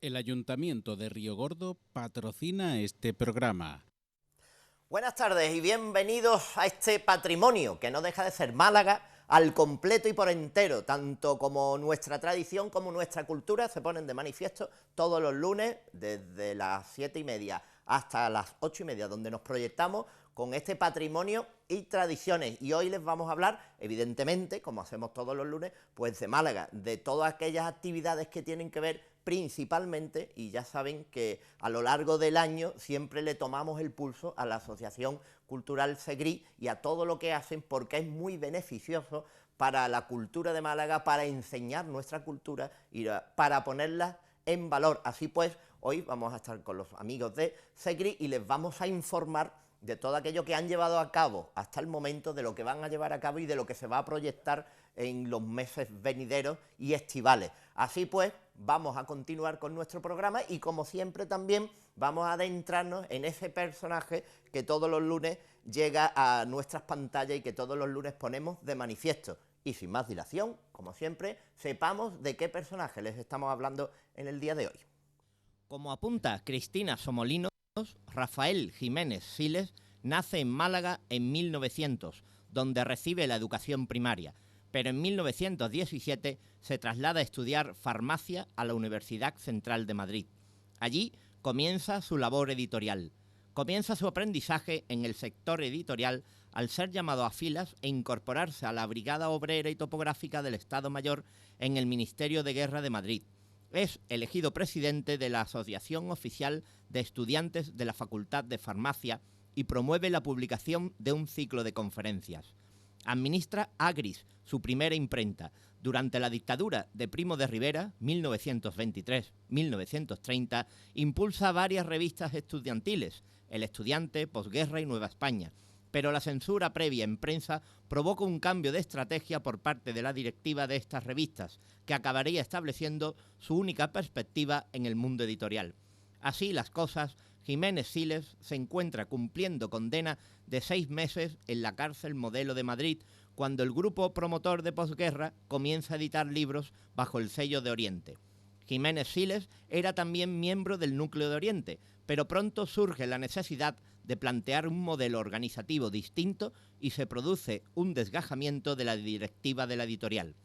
El Ayuntamiento de Río Gordo patrocina este programa. Buenas tardes y bienvenidos a este patrimonio que no deja de ser Málaga al completo y por entero, tanto como nuestra tradición como nuestra cultura se ponen de manifiesto todos los lunes desde las 7:30 hasta las 8:30, donde nos proyectamos con este patrimonio y tradiciones. Y hoy les vamos a hablar, evidentemente, como hacemos todos los lunes, pues de Málaga, de todas aquellas actividades que tienen que ver principalmente, y ya saben que a lo largo del año siempre le tomamos el pulso a la Asociación Cultural Segrí y a todo lo que hacen, porque es muy beneficioso para la cultura de Málaga, para enseñar nuestra cultura y para ponerla en valor. Así pues, hoy vamos a estar con los amigos de Segrí y les vamos a informar de todo aquello que han llevado a cabo hasta el momento, de lo que van a llevar a cabo y de lo que se va a proyectar en los meses venideros y estivales. Así pues, vamos a continuar con nuestro programa y, como siempre, también vamos a adentrarnos en ese personaje que todos los lunes llega a nuestras pantallas y que todos los lunes ponemos de manifiesto. Y sin más dilación, como siempre, sepamos de qué personaje les estamos hablando en el día de hoy. Como apunta Cristina Somolinos, Rafael Jiménez Siles nace en Málaga en 1900, donde recibe la educación primaria, pero en 1917 se traslada a estudiar farmacia a la Universidad Central de Madrid. Allí comienza su labor editorial. Comienza su aprendizaje en el sector editorial al ser llamado a filas e incorporarse a la Brigada Obrera y Topográfica del Estado Mayor en el Ministerio de Guerra de Madrid. Es elegido presidente de la Asociación Oficial de Estudiantes de la Facultad de Farmacia y promueve la publicación de un ciclo de conferencias. Administra Agris, su primera imprenta. Durante la dictadura de Primo de Rivera, 1923-1930, impulsa varias revistas estudiantiles, El Estudiante, Posguerra y Nueva España. Pero la censura previa en prensa provoca un cambio de estrategia por parte de la directiva de estas revistas, que acabaría estableciendo su única perspectiva en el mundo editorial. Así las cosas, Jiménez Siles se encuentra cumpliendo condena de 6 meses en la cárcel Modelo de Madrid, cuando el grupo promotor de posguerra comienza a editar libros bajo el sello de Oriente. Jiménez Siles era también miembro del Núcleo de Oriente, pero pronto surge la necesidad de plantear un modelo organizativo distinto y se produce un desgajamiento de la directiva de la editorial.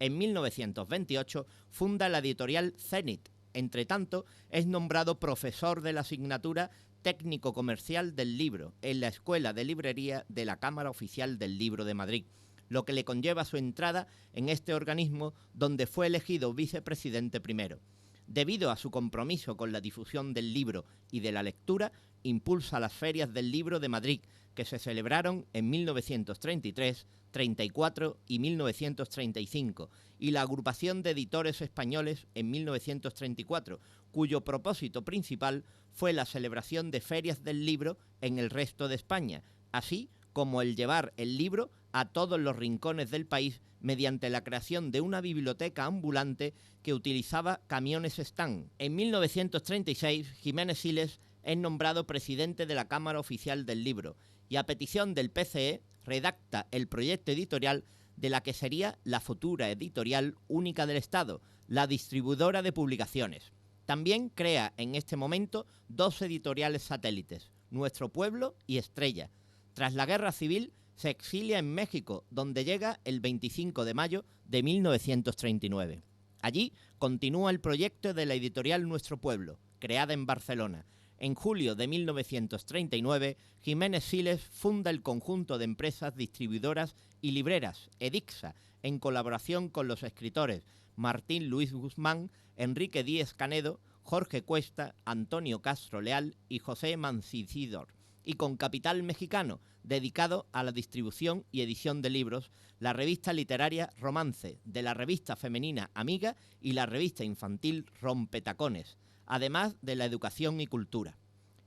En 1928 funda la editorial Zenit. Entre tanto, es nombrado profesor de la asignatura Técnico Comercial del Libro en la Escuela de Librería de la Cámara Oficial del Libro de Madrid, lo que le conlleva su entrada en este organismo donde fue elegido vicepresidente primero. Debido a su compromiso con la difusión del libro y de la lectura, impulsa las ferias del libro de Madrid, que se celebraron en 1933, 34 y 1935, y la Agrupación de Editores Españoles en 1934, cuyo propósito principal fue la celebración de ferias del libro en el resto de España, así como el llevar el libro a todos los rincones del país mediante la creación de una biblioteca ambulante que utilizaba camiones stand. En 1936, Jiménez Siles es nombrado presidente de la Cámara Oficial del Libro y, a petición del PCE, redacta el proyecto editorial de la que sería la futura editorial única del Estado, la distribuidora de publicaciones. También crea en este momento 2 editoriales satélites, Nuestro Pueblo y Estrella. Tras la Guerra Civil, se exilia en México, donde llega el 25 de mayo de 1939. Allí continúa el proyecto de la editorial Nuestro Pueblo, creada en Barcelona. En julio de 1939, Jiménez Siles funda el conjunto de empresas distribuidoras y libreras, Edixa, en colaboración con los escritores Martín Luis Guzmán, Enrique Díez Canedo, Jorge Cuesta, Antonio Castro Leal y José Mancisidor, y con capital mexicano, dedicado a la distribución y edición de libros, la revista literaria Romance, de la revista femenina Amiga y la revista infantil Rompetacones, además de la educación y cultura.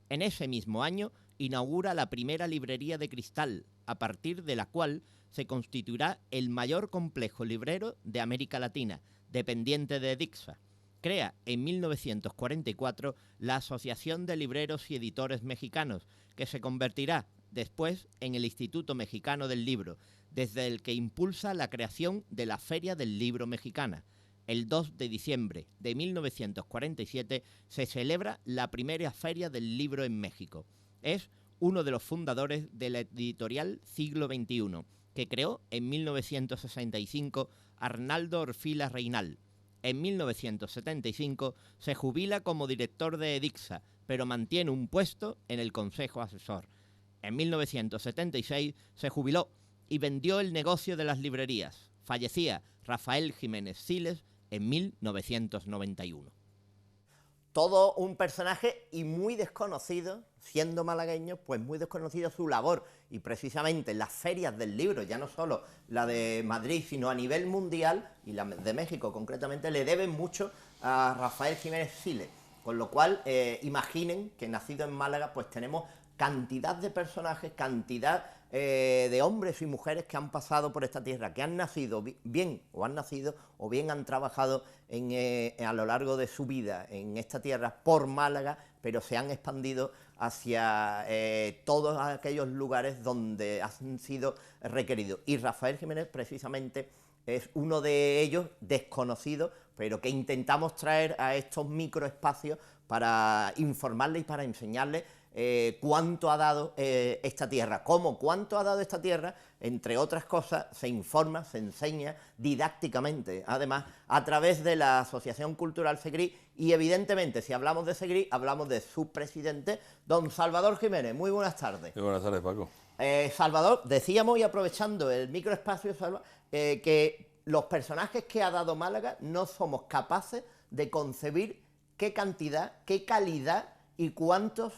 En ese mismo año inaugura la primera librería de cristal, a partir de la cual se constituirá el mayor complejo librero de América Latina, dependiente de Edixa. Crea en 1944 la Asociación de Libreros y Editores Mexicanos, que se convertirá después en el Instituto Mexicano del Libro, desde el que impulsa la creación de la Feria del Libro Mexicana. El 2 de diciembre de 1947 se celebra la primera Feria del Libro en México. Es uno de los fundadores de la editorial Siglo XXI, que creó en 1965 Arnaldo Orfila Reinal. En 1975 se jubila como director de Edixa, pero mantiene un puesto en el Consejo Asesor. En 1976 se jubiló y vendió el negocio de las librerías. Fallecía Rafael Jiménez Siles en 1991. Todo un personaje y muy desconocido, siendo malagueño, pues muy desconocido su labor. Y precisamente las ferias del libro, ya no solo la de Madrid, sino a nivel mundial, y la de México concretamente, le deben mucho a Rafael Jiménez Siles. Con lo cual, imaginen que nacido en Málaga, pues tenemos cantidad de personajes, cantidad de hombres y mujeres que han pasado por esta tierra, que han nacido bien o bien han trabajado a lo largo de su vida en esta tierra por Málaga, pero se han expandido hacia todos aquellos lugares donde han sido requeridos. Y Rafael Jiménez precisamente es uno de ellos, desconocido, pero que intentamos traer a estos microespacios para informarles y para enseñarles cuánto ha dado esta tierra, cuánto ha dado esta tierra, entre otras cosas, se informa, se enseña didácticamente, además, a través de la Asociación Cultural Segrí, y evidentemente, si hablamos de Segrí, hablamos de su presidente, don Salvador Jiménez. Muy buenas tardes. Muy buenas tardes, Paco. Salvador, decíamos, y aprovechando el microespacio, que los personajes que ha dado Málaga no somos capaces de concebir qué cantidad, qué calidad y cuántos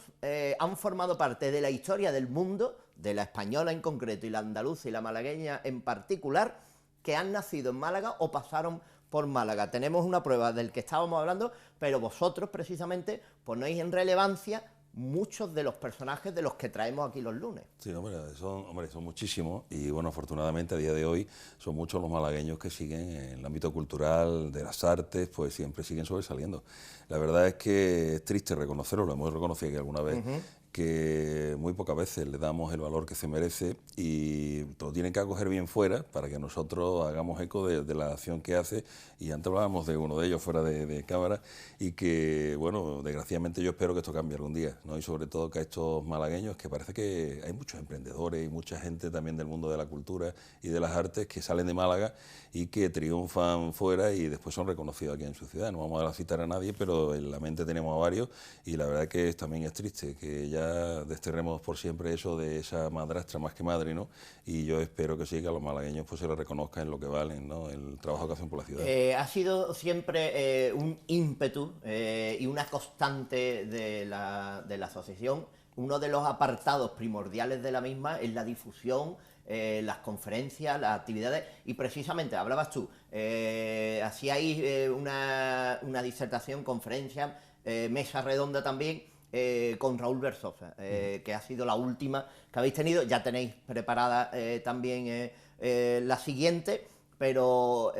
han formado parte de la historia del mundo, de la española en concreto y la andaluza y la malagueña en particular, que han nacido en Málaga o pasaron por Málaga. Tenemos una prueba del que estábamos hablando, pero vosotros precisamente ponéis en relevancia muchos de los personajes de los que traemos aquí los lunes. Sí, son muchísimos y bueno, afortunadamente a día de hoy son muchos los malagueños que siguen en el ámbito cultural, de las artes, pues siempre siguen sobresaliendo. La verdad es que es triste reconocerlo, lo hemos reconocido aquí alguna vez, que muy pocas veces le damos el valor que se merece y lo tienen que acoger bien fuera para que nosotros hagamos eco de la acción que hace. Y antes hablábamos de uno de ellos fuera de cámara y que, bueno, desgraciadamente yo espero que esto cambie algún día, ¿no? Y sobre todo que a estos malagueños, que parece que hay muchos emprendedores y mucha gente también del mundo de la cultura y de las artes que salen de Málaga y que triunfan fuera y después son reconocidos aquí en su ciudad. No vamos a citar a nadie, pero en la mente tenemos a varios y la verdad que también es triste que ya desterremos por siempre eso de esa madrastra más que madre, ¿no? Y yo espero que sí, que a los malagueños pues se les reconozca en lo que valen, ¿no? El trabajo que hacen por la ciudad. Ha sido siempre un ímpetu y una constante de la asociación. Uno de los apartados primordiales de la misma es la difusión, las conferencias, las actividades, y precisamente, hablabas tú, hacíais una disertación, conferencia, mesa redonda también, con Raúl Versosa, que ha sido la última que habéis tenido. Ya tenéis preparada también la siguiente, pero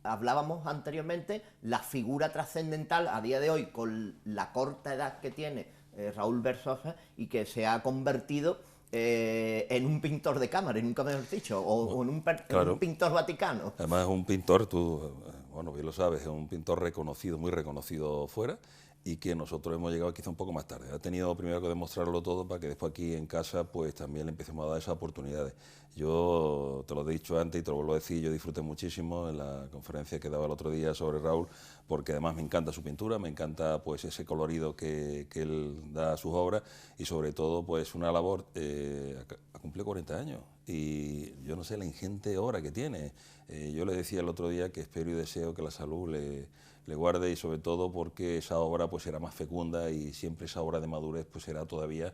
hablábamos anteriormente, la figura trascendental a día de hoy, con la corta edad que tiene Raúl Versosa, y que se ha convertido en un pintor de cámara, nunca mejor dicho, o en un pintor vaticano. Además es un pintor, tú, bueno, bien lo sabes, es un pintor reconocido, muy reconocido fuera, y que nosotros hemos llegado quizá un poco más tarde. Ha tenido primero que demostrarlo todo para que después aquí en casa pues también le empecemos a dar esas oportunidades. Yo te lo he dicho antes y te lo vuelvo a decir, yo disfruté muchísimo en la conferencia que daba el otro día sobre Raúl, porque además me encanta su pintura, me encanta pues ese colorido que él da a sus obras y sobre todo pues una labor, ha cumplido 40 años y yo no sé la ingente obra que tiene. Yo le decía el otro día que espero y deseo que la salud le guarde y sobre todo porque esa obra pues será más fecunda y siempre esa obra de madurez pues será todavía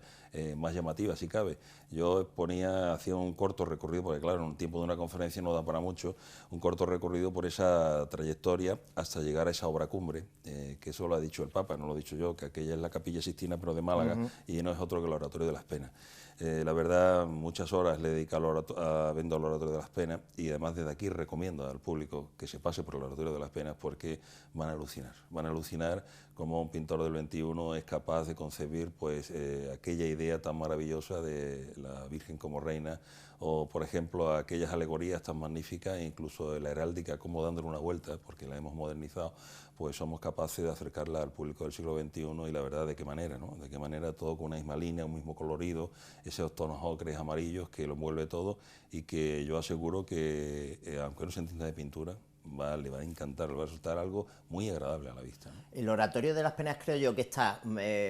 más llamativa si cabe. Yo hacía un corto recorrido, porque claro, en un tiempo de una conferencia no da para mucho, un corto recorrido por esa trayectoria hasta llegar a esa obra cumbre, que eso lo ha dicho el Papa, no lo he dicho yo, que aquella es la Capilla Sixtina pero de Málaga y no es otro que el Oratorio de las Penas. La verdad, muchas horas le he dedicado viendo al Oratorio de las Penas y además desde aquí recomiendo al público que se pase por el Oratorio de las Penas porque van a alucinar cómo un pintor del 21 es capaz de concebir pues, aquella idea tan maravillosa de la Virgen como reina o, por ejemplo, aquellas alegorías tan magníficas e incluso de la heráldica, como dándole una vuelta, porque la hemos modernizado, pues somos capaces de acercarla al público del siglo XXI y la verdad de qué manera, ¿no? De qué manera todo con una misma línea, un mismo colorido, esos tonos ocres amarillos que lo envuelve todo y que yo aseguro que, aunque no se entienda de pintura, le va a encantar, le va a resultar algo muy agradable a la vista, ¿no? El Oratorio de las Penas creo yo que está,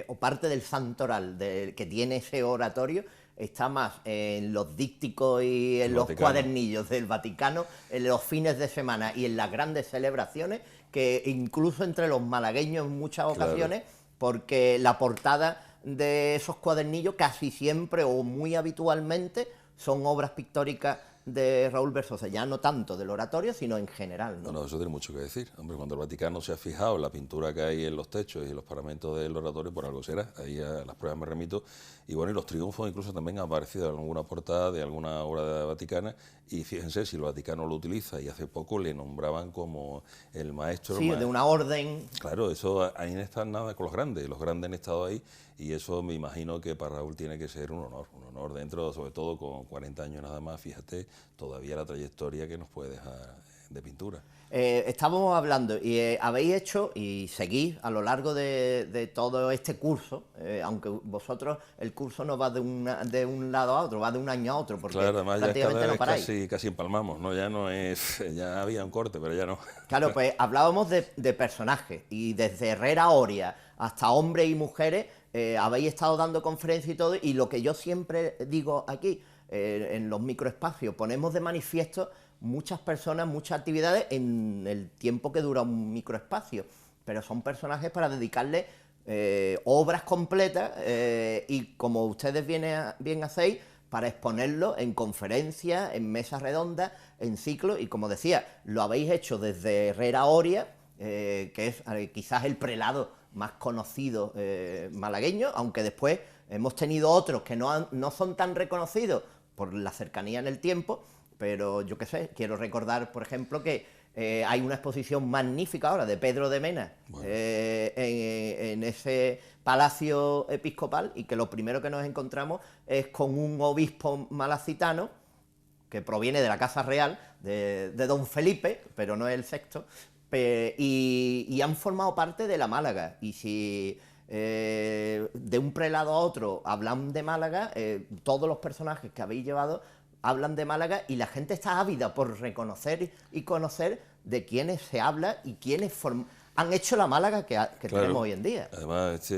o parte del santoral que tiene ese oratorio, está más en los dípticos y en los cuadernillos del Vaticano, en los fines de semana y en las grandes celebraciones, que incluso entre los malagueños en muchas ocasiones, porque la portada de esos cuadernillos casi siempre o muy habitualmente son obras pictóricas de Raúl Berzosa, ya no tanto del oratorio, sino en general, ¿no? No, eso tiene mucho que decir. Hombre, cuando el Vaticano se ha fijado en la pintura que hay en los techos y en los paramentos del oratorio, por algo será. Ahí a las pruebas me remito. Y bueno, y los triunfos incluso también han aparecido en alguna portada de alguna obra vaticana. Y fíjense, si el Vaticano lo utiliza, y hace poco le nombraban como el maestro... Sí, de una orden... Claro, eso ahí no está nada con los grandes han estado ahí. Y eso me imagino que para Raúl tiene que ser un honor dentro, sobre todo con 40 años nada más, fíjate, todavía la trayectoria que nos puede dejar de pintura. Estábamos hablando y habéis hecho y seguís a lo largo de todo este curso, aunque vosotros el curso no va de un lado a otro, va de un año a otro, porque claro, además prácticamente ya no paráis. casi empalmamos, ¿no? Ya no es, ya había un corte, pero ya no. Claro, pues hablábamos de personajes y desde Herrera Oria hasta hombres y mujeres habéis estado dando conferencias y todo, y lo que yo siempre digo aquí, en los microespacios, ponemos de manifiesto muchas personas, muchas actividades en el tiempo que dura un microespacio, pero son personajes para dedicarle obras completas y como ustedes bien hacéis, para exponerlo en conferencias, en mesas redondas, en ciclos, y como decía, lo habéis hecho desde Herrera Oria, que es quizás el prelado más conocido malagueño, aunque después hemos tenido otros que no son tan reconocidos por la cercanía en el tiempo, pero yo qué sé, quiero recordar, por ejemplo, que hay una exposición magnífica ahora de Pedro de Mena, bueno, en ese palacio episcopal, y que lo primero que nos encontramos es con un obispo malacitano que proviene de la Casa Real de Don Felipe, pero no es el sexto, y han formado parte de la Málaga. Y si de un prelado a otro hablan de Málaga, todos los personajes que habéis llevado hablan de Málaga y la gente está ávida por reconocer y conocer de quiénes se habla y quiénes han hecho la Málaga que claro, tenemos hoy en día. Además,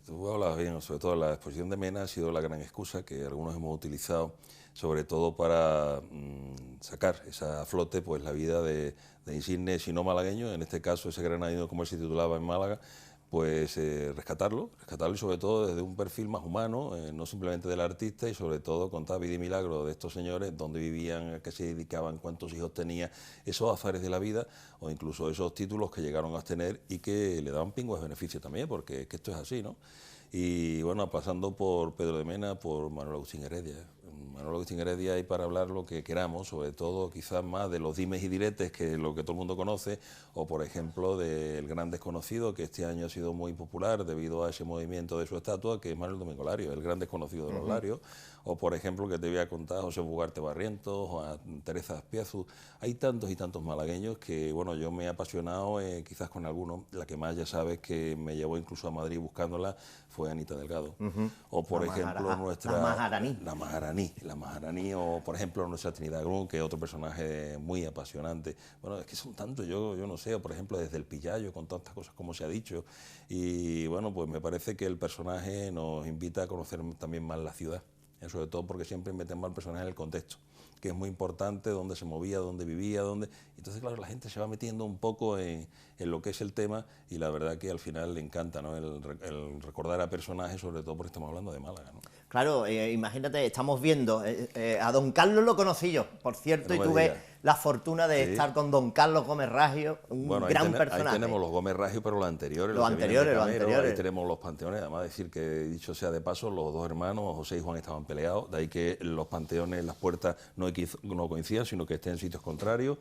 tú hablabas bien, sobre todo la exposición de Mena ha sido la gran excusa que algunos hemos utilizado, sobre todo para sacar esa flote, pues la vida de insigne, si no malagueño, en este caso ese granadino, como él se titulaba en Málaga, pues rescatarlo y sobre todo desde un perfil más humano, no simplemente del artista, y sobre todo contar vida y milagro de estos señores, dónde vivían, a qué se dedicaban, cuántos hijos tenía, esos azares de la vida o incluso esos títulos que llegaron a tener y que le daban pingües beneficios también, porque que esto es así, ¿no? Y bueno, pasando por Pedro de Mena, por Manuel Agustín Heredia. Manuel Agustín Heredia hay para hablar lo que queramos, sobre todo quizás más de los dimes y diretes, que es lo que todo el mundo conoce, o por ejemplo del gran desconocido, que este año ha sido muy popular debido a ese movimiento de su estatua, que es Manuel Domingo Larios, el gran desconocido de los Larios, o por ejemplo, que te voy a contar, a José Bugarte Barrientos, o a Teresa Azpiazu. Hay tantos y tantos malagueños que, bueno, yo me he apasionado quizás con algunos. La que más, ya sabes, que me llevó incluso a Madrid buscándola, fue Anita Delgado. O por ejemplo, nuestra... La Maharaní, o por ejemplo nuestra Trinidad Grun, que es otro personaje muy apasionante. Bueno, es que son tantos, yo no sé, o por ejemplo desde el Pillayo, con tantas cosas como se ha dicho. Y bueno, pues me parece que el personaje nos invita a conocer también más la ciudad, sobre todo porque siempre metemos al personaje en el contexto, que es muy importante, dónde se movía, dónde vivía, dónde... Entonces, claro, la gente se va metiendo un poco en lo que es el tema, y la verdad que al final le encanta, ¿no?, el recordar a personajes, sobre todo porque estamos hablando de Málaga, ¿no? Claro, imagínate, estamos viendo, a don Carlos lo conocí yo, por cierto, No y tuve la fortuna de Sí. estar con don Carlos Gómez Raggio, un gran personaje. Ahí tenemos los Gómez Raggio, pero los anteriores. Los que vienen de anteriores. Camero. Ahí tenemos los panteones. Además, decir que, dicho sea de paso, los dos hermanos, José y Juan, estaban peleados. De ahí que los panteones, las puertas no coincidan, sino que estén en sitios contrarios.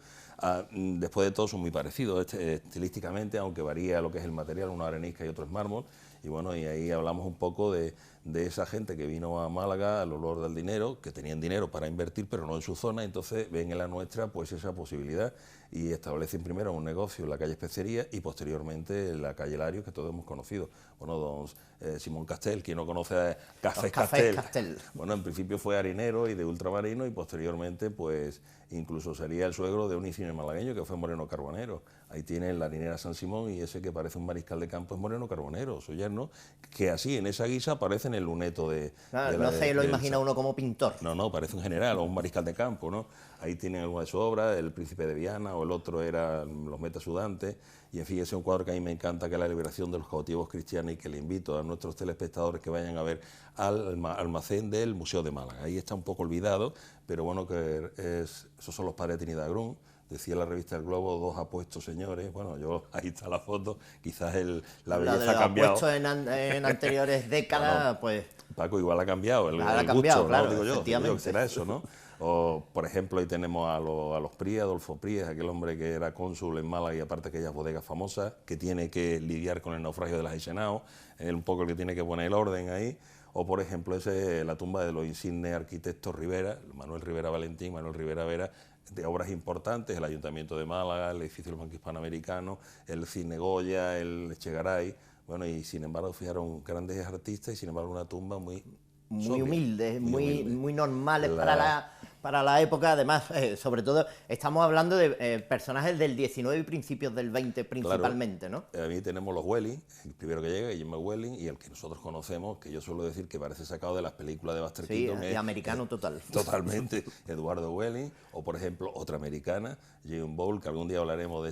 Después de todo, son muy parecidos estilísticamente, aunque varía lo que es el material. Uno es arenisca y otro es mármol. Y bueno, y ahí hablamos un poco de esa gente que vino a Málaga al olor del dinero, que tenían dinero para invertir, pero no en su zona. Entonces ven en la nuestra pues esa posibilidad y establecen primero un negocio en la calle Especería y posteriormente en la calle Larios, que todos hemos conocido. Bueno, don Simón Castel, quien no conoce a Cafés Castel. Bueno, en principio fue harinero y de ultramarino, y posteriormente pues incluso sería el suegro de un insigne malagueño que fue Moreno Carbonero. Ahí tiene la harinera San Simón, y ese que parece un mariscal de campo es Moreno Carbonero, su yerno, que así en esa guisa aparece en el luneto de... Claro, no se lo imagina uno como pintor. No, parece un general o un mariscal de campo, ¿no? Ahí tienen alguna de su obra, El Príncipe de Viana, o el otro era Los Metasudantes, y en fin, ese es un cuadro que a mí me encanta, que es La liberación de los cautivos cristianos, y que le invito a nuestros telespectadores que vayan a ver al almacén del Museo de Málaga. Ahí está un poco olvidado, pero bueno, esos son los padres de Trinidad Grun. Decía la revista El Globo, dos apuestos señores. Bueno, ahí está la foto, quizás la belleza ha cambiado. Apuestos en anteriores décadas, no, pues... Paco, igual ha cambiado el ha cambiado, gusto, claro, ¿no? Digo yo que será eso, ¿no? O, por ejemplo, ahí tenemos a los Pries, Adolfo Pries, aquel hombre que era cónsul en Málaga, y aparte aquellas bodegas famosas, que tiene que lidiar con el naufragio de las Eisenao, él un poco el que tiene que poner el orden ahí. O, por ejemplo, la tumba de los insignes arquitectos Rivera, Manuel Rivera Valentín, Manuel Rivera Vera, de obras importantes, el Ayuntamiento de Málaga, el edificio del Banco Hispanoamericano, el Cine Goya, el Echegaray. Bueno, y sin embargo, fijaron, grandes artistas, y sin embargo una tumba muy humildes, muy normales para la época. Además, sobre todo, estamos hablando de personajes del 19 y principios del 20 principalmente, claro, ¿no? A mí tenemos los Welling, el primero que llega, Guillermo Welling, y el que nosotros conocemos, que yo suelo decir que parece sacado de las películas de Buster Keaton. Sí, americano total. Totalmente, Eduardo Welling, o por ejemplo, otra americana, Jane Bowl, que algún día hablaremos de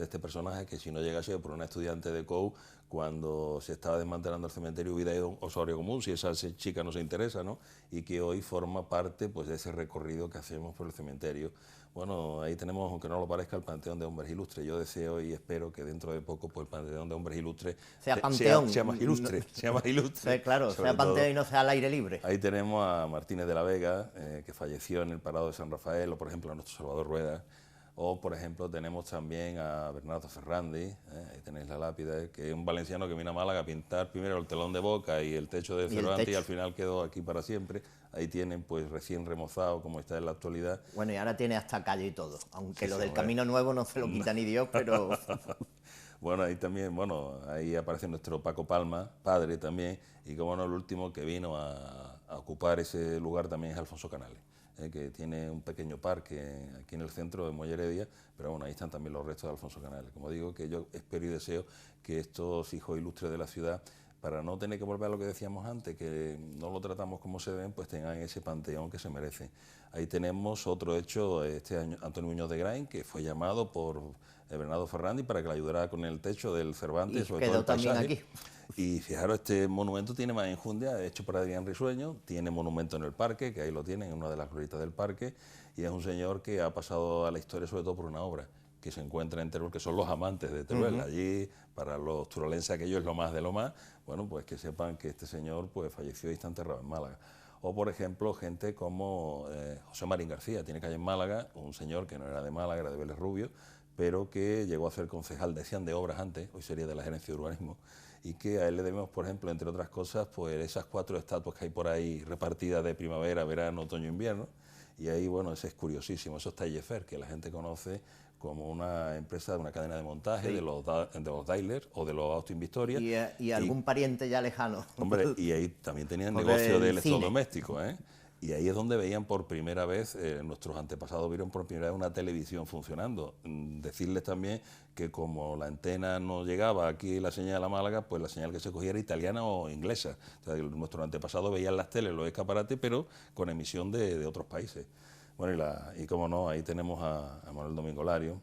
este personaje, que si no llega a ser por una estudiante de COU, cuando se estaba desmantelando el cementerio, hubiera ido a Osorio Común, si esa chica nos interesa, ¿no? Y que hoy forma parte pues de ese recorrido que hacemos por el cementerio. Bueno, ahí tenemos, aunque no lo parezca, el Panteón de Hombres Ilustres. Yo deseo y espero que dentro de poco pues el Panteón de Hombres Ilustres sea panteón, sea más ilustre, sea más ilustre. Sí, claro, sea panteón y no sea al aire libre. Ahí tenemos a Martínez de la Vega, que falleció en el Parado de San Rafael, o por ejemplo a nuestro Salvador Rueda. O, por ejemplo, tenemos también a Bernardo Ferrandi, ahí tenéis la lápida, que es un valenciano que vino a Málaga a pintar primero el telón de Boca y el techo de Cervantes, y al final quedó aquí para siempre. Ahí tienen, pues, recién remozado, como está en la actualidad. Bueno, y ahora tiene hasta calle y todo, aunque sí, lo del Camino Nuevo no se lo quita ni Dios, pero... Bueno, ahí también, ahí aparece nuestro Paco Palma, padre también, y como no, el último que vino a ocupar ese lugar también es Alfonso Canales, que tiene un pequeño parque aquí en el centro de Moya Heredia, pero bueno, ahí están también los restos de Alfonso Canales. Como digo, que yo espero y deseo que estos hijos ilustres de la ciudad, para no tener que volver a lo que decíamos antes, que no lo tratamos como se deben, pues tengan ese panteón que se merecen. Ahí tenemos otro hecho, este año, Antonio Muñoz de Grain, que fue llamado por Bernardo Ferrandi para que le ayudara con el techo del Cervantes, y sobre quedó todo el también paisaje. Aquí. Y fijaros, este monumento tiene más enjundia, hecho por Adrián Risueño, tiene monumento en el parque, que ahí lo tienen, en una de las glorietas del parque, y es un señor que ha pasado a la historia sobre todo por una obra que se encuentra en Teruel, que son los amantes de Teruel. Allí, para los turolenses, aquello es lo más de lo más. Bueno, pues que sepan que este señor pues falleció y está enterrado en Málaga. O, por ejemplo, gente como José Marín García, tiene calle en Málaga, un señor que no era de Málaga, era de Vélez Rubio, pero que llegó a ser concejal, decían, de obras antes, hoy sería de la gerencia de urbanismo, y que a él le debemos, por ejemplo, entre otras cosas, pues esas 4 estatuas que hay por ahí repartidas de primavera, verano, otoño, invierno, y ahí, bueno, ese es curiosísimo, eso es Taillefer, que la gente conoce como una empresa, una cadena de montaje, sí, de los Daimler o de los Austin Victoria. Y algún pariente ya lejano. Hombre, y ahí también tenían negocio de electrodomésticos, ¿eh? Y ahí es donde veían por primera vez, nuestros antepasados vieron por primera vez una televisión funcionando. Decirles también que como la antena no llegaba aquí la señal a Málaga, pues la señal que se cogía era italiana o inglesa. O sea, nuestros antepasados veían las teles, los escaparates, pero con emisión de otros países. Bueno, y como no, ahí tenemos a Manuel Domingo Lario.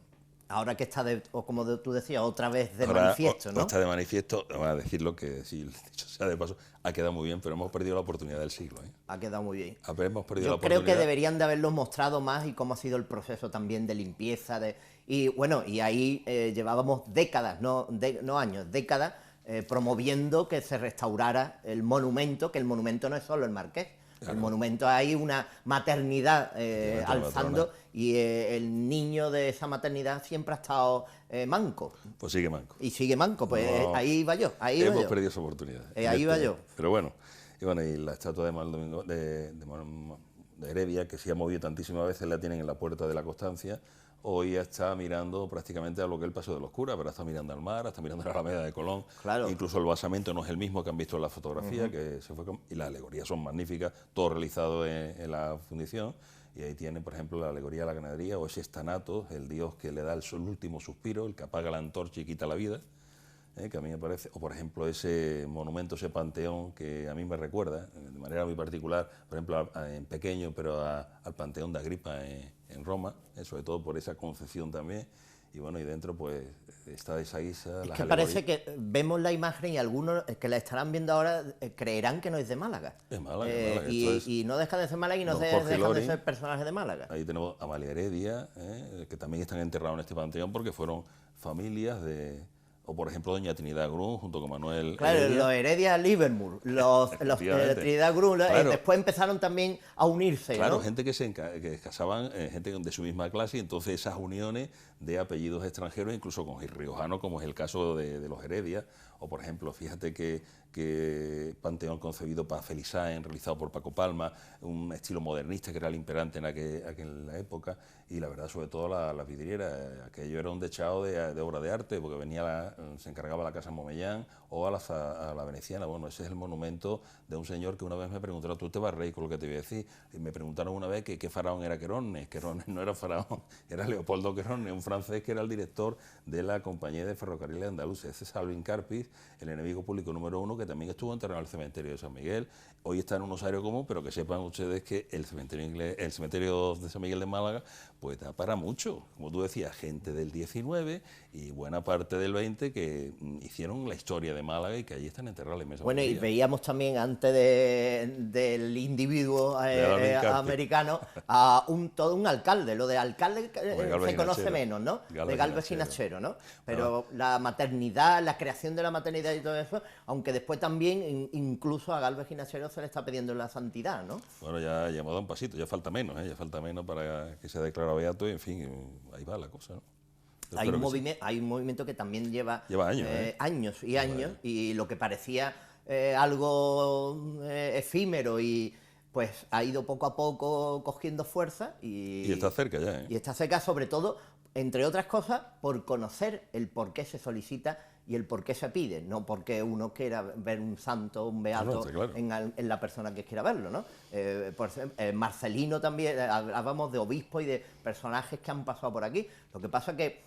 Ahora que está, o como tú decías, otra vez de manifiesto, ¿no? Está de manifiesto, vamos a decirlo que, si dicho sea de paso, ha quedado muy bien, pero hemos perdido la oportunidad del siglo, ¿eh? Ha quedado muy bien. Hemos perdido Yo la oportunidad. creo que deberían de haberlo mostrado más y cómo ha sido el proceso también de limpieza. Y bueno, y ahí llevábamos décadas, no años, décadas, promoviendo que se restaurara el monumento, que el monumento no es solo el Marqués. Claro. El monumento, hay una maternidad alzando y el niño de esa maternidad siempre ha estado manco. Pues sigue manco. Y sigue manco, pues no, ahí va yo. Hemos perdido esa oportunidad. Ahí va yo. Pero bueno, y la estatua de Manuel Domingo, de Heredia, que se ha movido tantísimas veces, la tienen en la Puerta de la Constancia. Hoy está mirando prácticamente a lo que es el Paseo de los Curas, pero está mirando al mar, está mirando a la Alameda de Colón. Claro. Incluso el basamento no es el mismo que han visto en la fotografía, que se fue y las alegorías son magníficas, todo realizado en la fundición. Y ahí tiene, por ejemplo, la alegoría de la ganadería, o ese Estanatos, el dios que le da el último suspiro, el que apaga la antorcha y quita la vida, que a mí me parece, o por ejemplo ese monumento, ese panteón que a mí me recuerda, de manera muy particular, por ejemplo, en pequeño, pero al Panteón de Agripa en Roma, sobre todo por esa concepción también, y bueno, y dentro pues está esa guisa. Es que parece que vemos la imagen y algunos que la estarán viendo ahora creerán que no es de Málaga. Es Málaga, y no deja de ser Málaga y no deja de ser personaje de Málaga. Ahí tenemos a Amalia Heredia, que también están enterrados en este panteón porque fueron familias de... O, por ejemplo, doña Trinidad Grun, junto con Manuel Claro, Heredia. los Heredia Livermore, los Trinidad Grun, claro. Después empezaron también a unirse, claro, ¿no? Gente que casaban, gente de su misma clase, y entonces esas uniones de apellidos extranjeros, incluso con riojanos, como es el caso de los Heredia, o, por ejemplo, fíjate que panteón concebido para Félix Sáenz, realizado por Paco Palma, un estilo modernista que era el imperante en aquella época, y la verdad, sobre todo las vidrieras, aquello era un dechado de obra de arte, porque se encargaba la Casa Momellán o a la Veneciana. Bueno, ese es el monumento de un señor que una vez me preguntaron, ¿tú te vas a reír con lo que te voy a decir? Y me preguntaron una vez que qué faraón era Querones. Querones no era faraón, era Leopoldo Querones, un francés que era el director de la Compañía de Ferrocarriles Andaluces. Ese es Alvin Carpis, el enemigo público número 1, que también estuvo enterrado en el cementerio de San Miguel. Hoy está en un osario común, pero que sepan ustedes que el cementerio de San Miguel de Málaga pues da para mucho. Como tú decías, gente del 19 y buena parte del 20 que hicieron la historia de Málaga y que allí están enterrados en esa Bueno, y veíamos también antes del individuo americano a todo un alcalde. Lo de alcalde se conoce menos, ¿no? De Gálvez y Nachero, ¿no? Pero la maternidad, la creación de la maternidad y todo eso, aunque después también incluso a Gálvez y Nachero se le está pidiendo la santidad, ¿no? Bueno, ya hemos dado un pasito, ya falta menos para que se declare beato y, en fin, ahí va la cosa, ¿no? Hay un movimiento que también lleva años, años y años, y lo que parecía algo efímero y pues ha ido poco a poco cogiendo fuerza y está cerca ya, y está cerca, sobre todo, entre otras cosas, por conocer el por qué se solicita y el por qué se pide, no porque uno quiera ver un santo, un beato, claro, en la persona que quiera verlo, ¿no? Marcelino también, hablábamos de obispos y de personajes que han pasado por aquí. Lo que pasa que,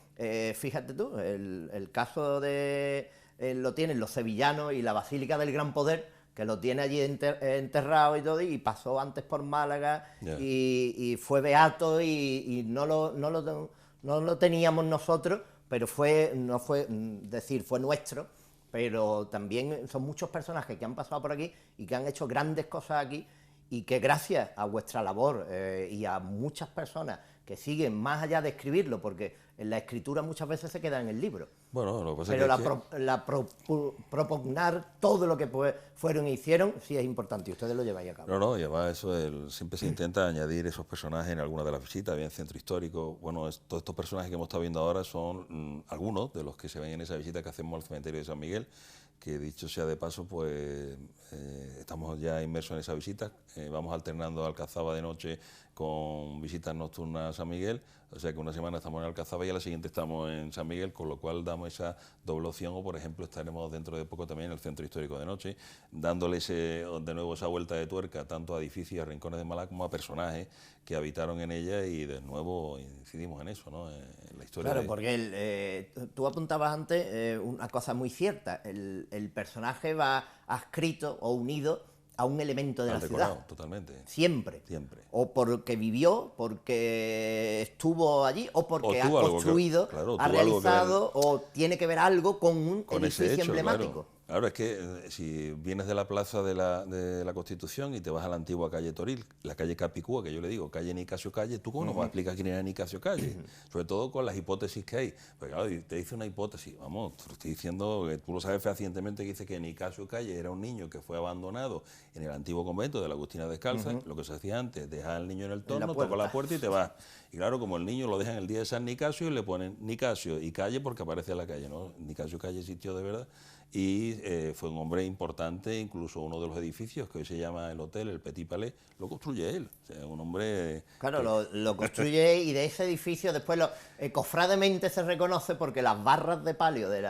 fíjate tú, el caso de lo tienen los sevillanos y la Basílica del Gran Poder, que lo tiene allí enterrado y todo, y pasó antes por Málaga, y fue beato y no lo teníamos nosotros, pero fue nuestro, pero también son muchos personajes que han pasado por aquí y que han hecho grandes cosas aquí y que gracias a vuestra labor y a muchas personas que siguen más allá de escribirlo, porque en la escritura muchas veces se queda en el libro. Bueno, lo que pasa Pero es que propugnar todo lo que fueron e hicieron sí es importante y ustedes lo lleváis a cabo. No, y además siempre se intenta añadir esos personajes en alguna de las visitas, bien centro histórico. Bueno, todos estos personajes que hemos estado viendo ahora son algunos de los que se ven en esa visita que hacemos al cementerio de San Miguel, que dicho sea de paso, pues estamos ya inmersos en esa visita, vamos alternando Alcazaba de noche con visitas nocturnas a San Miguel, o sea que una semana estamos en Alcazaba y a la siguiente estamos en San Miguel, con lo cual damos esa doble opción, o por ejemplo estaremos dentro de poco también en el centro histórico de noche, dándole de nuevo esa vuelta de tuerca tanto a edificios y a rincones de Málaga como a personajes que habitaron en ella, y de nuevo incidimos en eso, ¿no? En la historia. Claro, porque tú apuntabas antes una cosa muy cierta, el personaje va adscrito o unido a un elemento de la ciudad. Totalmente. Siempre. O porque vivió, porque estuvo allí, o porque ha construido, ha realizado, o tiene que ver algo con un edificio emblemático. Claro, es que si vienes de la plaza de la Constitución y te vas a la antigua calle Toril, la calle Capicúa, que yo le digo, calle Nicasio Calle, ¿tú cómo nos vas a explicar quién era Nicasio Calle? Sobre todo con las hipótesis que hay. Pues claro, te dice una hipótesis, vamos, te lo estoy diciendo, que tú lo sabes fehacientemente, que dice que Nicasio Calle era un niño que fue abandonado en el antiguo convento de la Agustina Descalza, lo que se hacía antes, dejar al niño en el torno, toca la puerta y te vas. Y claro, como el niño lo dejan el día de San Nicasio y le ponen Nicasio y calle porque aparece en la calle, ¿no? Nicasio Calle existió de verdad. Y fue un hombre importante, incluso uno de los edificios que hoy se llama el hotel, el Petit Palais, lo construye él. O sea, un hombre... Claro, lo construye y de ese edificio después cofrademente se reconoce porque las barras de palio del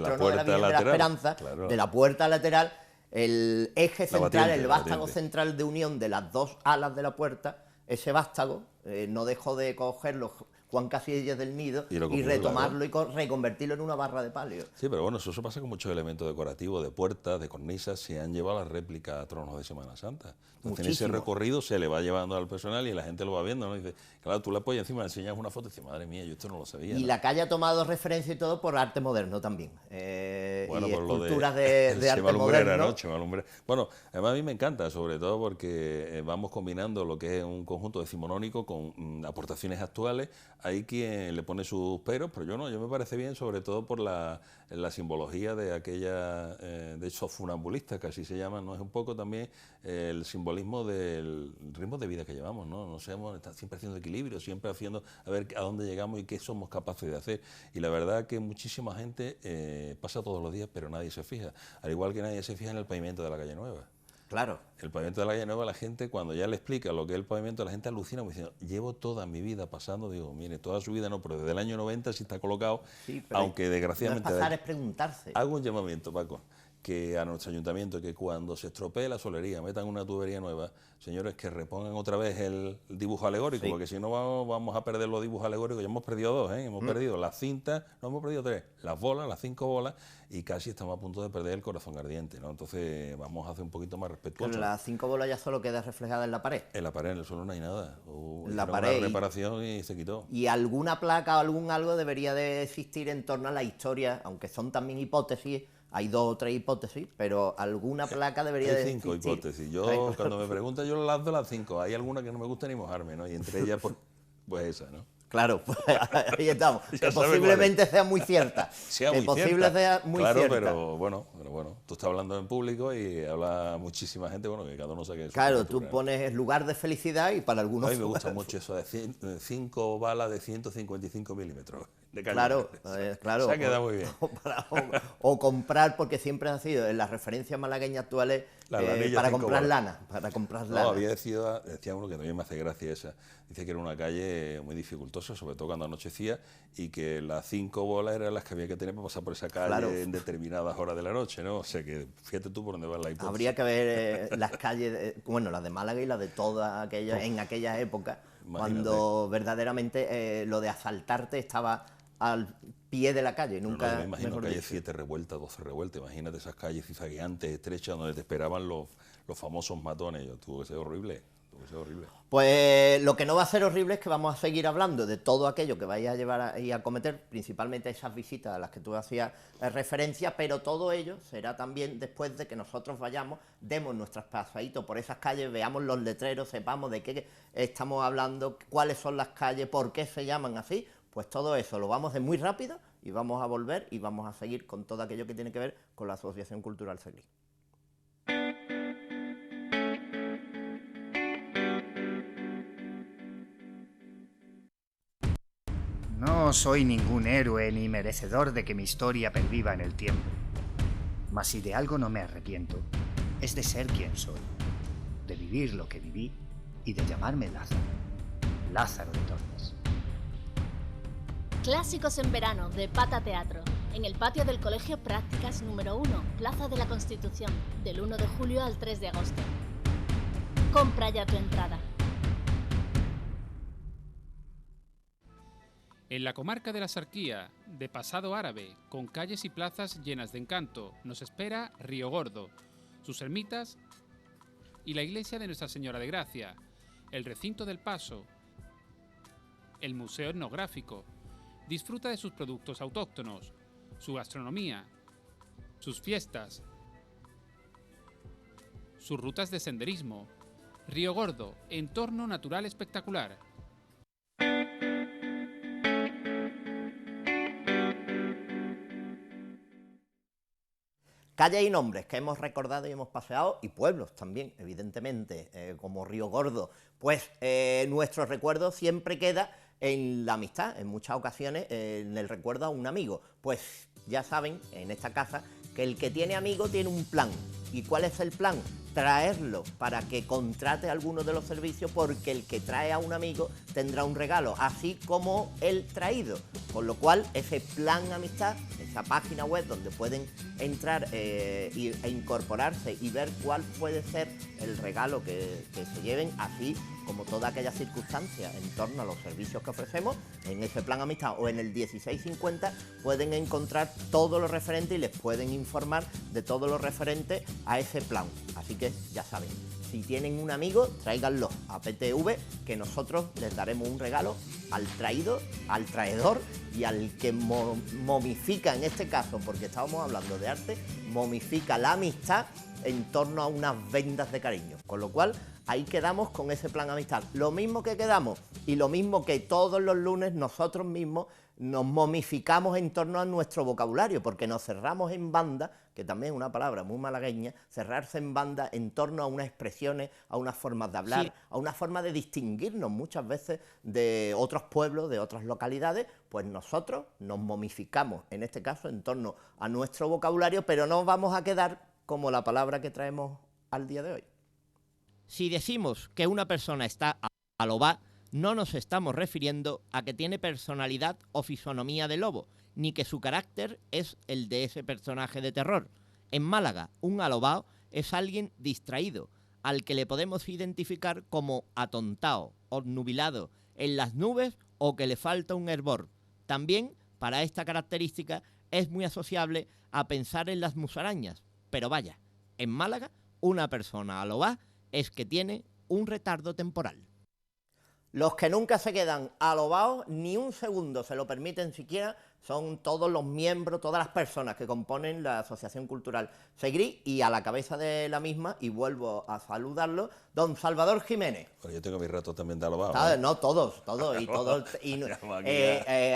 trono de la Virgen de la Esperanza, claro, de la puerta lateral, el eje central, el vástago central de unión de las dos alas de la puerta, ese vástago no dejó de cogerlo Juan Casillas del Nido y retomarlo, claro, y reconvertirlo en una barra de palio. Sí, pero bueno, eso pasa con muchos elementos decorativos, de puertas, de cornisas, se han llevado a la réplica a tronos de Semana Santa. Entonces, en ese recorrido se le va llevando al personal y la gente lo va viendo, ¿no? Y dice, claro, tú le apoyas encima, le enseñas una foto y dices, madre mía, yo esto no lo sabía. Y ¿no? la calle ha tomado referencia y todo por arte moderno también. Bueno, y por esculturas de arte moderno. ¿no? Bueno, además a mí me encanta, sobre todo porque vamos combinando lo que es un conjunto decimonónico con aportaciones actuales. Hay quien le pone sus peros, pero yo no, yo me parece bien, sobre todo por la simbología de aquella, de esos funambulistas, que así se llaman, ¿no? Es un poco también el simbolismo del ritmo de vida que llevamos, ¿no? No sabemos, estar siempre haciendo equilibrio, siempre haciendo a ver a dónde llegamos y qué somos capaces de hacer. Y la verdad que muchísima gente pasa todos los días, pero nadie se fija. Al igual que nadie se fija en el pavimento de la calle Nueva. Claro. El pavimento de la calle Nueva, la gente, cuando ya le explica lo que es el pavimento, la gente alucina, me dice, llevo toda mi vida pasando, digo, mire, toda su vida no, pero desde el año 90 sí está colocado, sí, aunque desgraciadamente... No es pasar, es preguntarse. Hago un llamamiento, Paco, que a nuestro ayuntamiento, que cuando se estropee la solería, metan una tubería nueva, señores, que repongan otra vez el dibujo alegórico, sí, porque si no vamos a perder los dibujos alegóricos. Ya hemos perdido dos, hemos perdido las cintas, no hemos perdido tres, las bolas, las 5 bolas, y casi estamos a punto de perder el corazón ardiente, ¿no? Entonces vamos a hacer un poquito más respetuosos. Pero las 5 bolas ya solo queda reflejada en la pared. En la pared, en el suelo no hay nada. La pared. Una reparación y se quitó. Y alguna placa o algún algo debería de existir en torno a la historia, aunque son también hipótesis. Hay 2 o 3 hipótesis, pero alguna placa debería de existir. Hay 5 hipótesis. Yo, cuando me preguntan, yo lanzo las 5. Hay alguna que no me gusta ni mojarme, ¿no? Y entre ellas, pues esa, ¿no? Claro, pues ahí estamos. Que posiblemente sea muy cierta. Sea muy cierta. Pero bueno, tú estás hablando en público y habla muchísima gente, bueno, que cada uno saque su Claro, cultura, tú pones lugar de felicidad y para algunos... A mí me gusta mucho eso de 5 balas de 155 milímetros de cañón. Claro. Se ha quedado muy bien. O comprar, porque siempre ha sido en las referencias malagueñas actuales, para comprar lana. No, decía uno que también me hace gracia esa. Dice que era una calle muy dificultosa, sobre todo cuando anochecía, y que las 5 bolas eran las que había que tener para pasar por esa calle en determinadas horas de la noche, ¿no? O sea que fíjate tú por dónde va la hipótesis. Habría que ver las calles, las de Málaga y las de todas aquellas, en aquellas épocas, cuando verdaderamente lo de asaltarte estaba al pie de la calle. Nunca. Me imagino calle 7 revueltas, 12 revueltas, imagínate esas calles cizagueantes, estrechas, donde te esperaban los famosos matones. Tuvo que ser horrible. Puede ser horrible. Pues lo que no va a ser horrible es que vamos a seguir hablando de todo aquello que vais a llevar y a cometer, principalmente esas visitas a las que tú hacías referencia, pero todo ello será también después de que nosotros vayamos, demos nuestros pasaditos por esas calles, veamos los letreros, sepamos de qué estamos hablando, cuáles son las calles, por qué se llaman así. Pues todo eso lo vamos a hacer muy rápido y vamos a volver y vamos a seguir con todo aquello que tiene que ver con la Asociación Cultural Segrí. No soy ningún héroe ni merecedor de que mi historia perviva en el tiempo. Mas si de algo no me arrepiento, es de ser quien soy, de vivir lo que viví y de llamarme Lázaro, Lázaro de Tormes. Clásicos en verano de Pata Teatro, en el patio del Colegio Prácticas número 1, Plaza de la Constitución, del 1 de julio al 3 de agosto. Compra ya tu entrada. En la comarca de la Sarquía, de pasado árabe, con calles y plazas llenas de encanto, nos espera Río Gordo, sus ermitas y la iglesia de Nuestra Señora de Gracia, el recinto del Paso, el museo etnográfico. Disfruta de sus productos autóctonos, su gastronomía, sus fiestas, sus rutas de senderismo. Río Gordo, entorno natural espectacular. Calles y nombres que hemos recordado y hemos paseado, y pueblos también, evidentemente, como Río Gordo. Pues nuestro recuerdo siempre queda en la amistad, en muchas ocasiones en el recuerdo a un amigo. Pues ya saben, en esta casa, que el que tiene amigo tiene un plan. ¿Y cuál es el plan? Traerlo para que contrate alguno de los servicios, porque el que trae a un amigo tendrá un regalo, así como el traído. Con lo cual, ese plan amistad, esa página web donde pueden entrar e incorporarse y ver cuál puede ser el regalo que se lleven, así como toda aquella circunstancia en torno a los servicios que ofrecemos, en ese plan amistad o en el 1650 pueden encontrar todo lo referente y les pueden informar de todo lo referente a ese plan. Así que ya saben, si tienen un amigo, tráiganlo a PTV, que nosotros les daremos un regalo al traído, al traidor y al que momifica, en este caso, porque estábamos hablando de arte, momifica la amistad en torno a unas vendas de cariño. Con lo cual, ahí quedamos con ese plan amistad. Lo mismo que quedamos y lo mismo que todos los lunes nosotros mismos nos momificamos en torno a nuestro vocabulario, porque nos cerramos en banda, que también es una palabra muy malagueña, cerrarse en banda en torno a unas expresiones, a unas formas de hablar, sí, a una forma de distinguirnos muchas veces de otros pueblos, de otras localidades. Pues nosotros nos momificamos, en este caso, en torno a nuestro vocabulario, pero no vamos a quedar como la palabra que traemos al día de hoy. Si decimos que una persona está a lo va, no nos estamos refiriendo a que tiene personalidad o fisonomía de lobo, ni que su carácter es el de ese personaje de terror. En Málaga, un alobao es alguien distraído, al que le podemos identificar como atontao, obnubilado, en las nubes o que le falta un hervor. También, para esta característica, es muy asociable a pensar en las musarañas. Pero vaya, en Málaga, una persona alobá es que tiene un retardo temporal. Los que nunca se quedan alobados, ni un segundo se lo permiten siquiera, son todos los miembros, todas las personas que componen la Asociación Cultural Segrí, y a la cabeza de la misma, y vuelvo a saludarlo, don Salvador Jiménez. Pero yo tengo mi rato también de alobado. No, todos,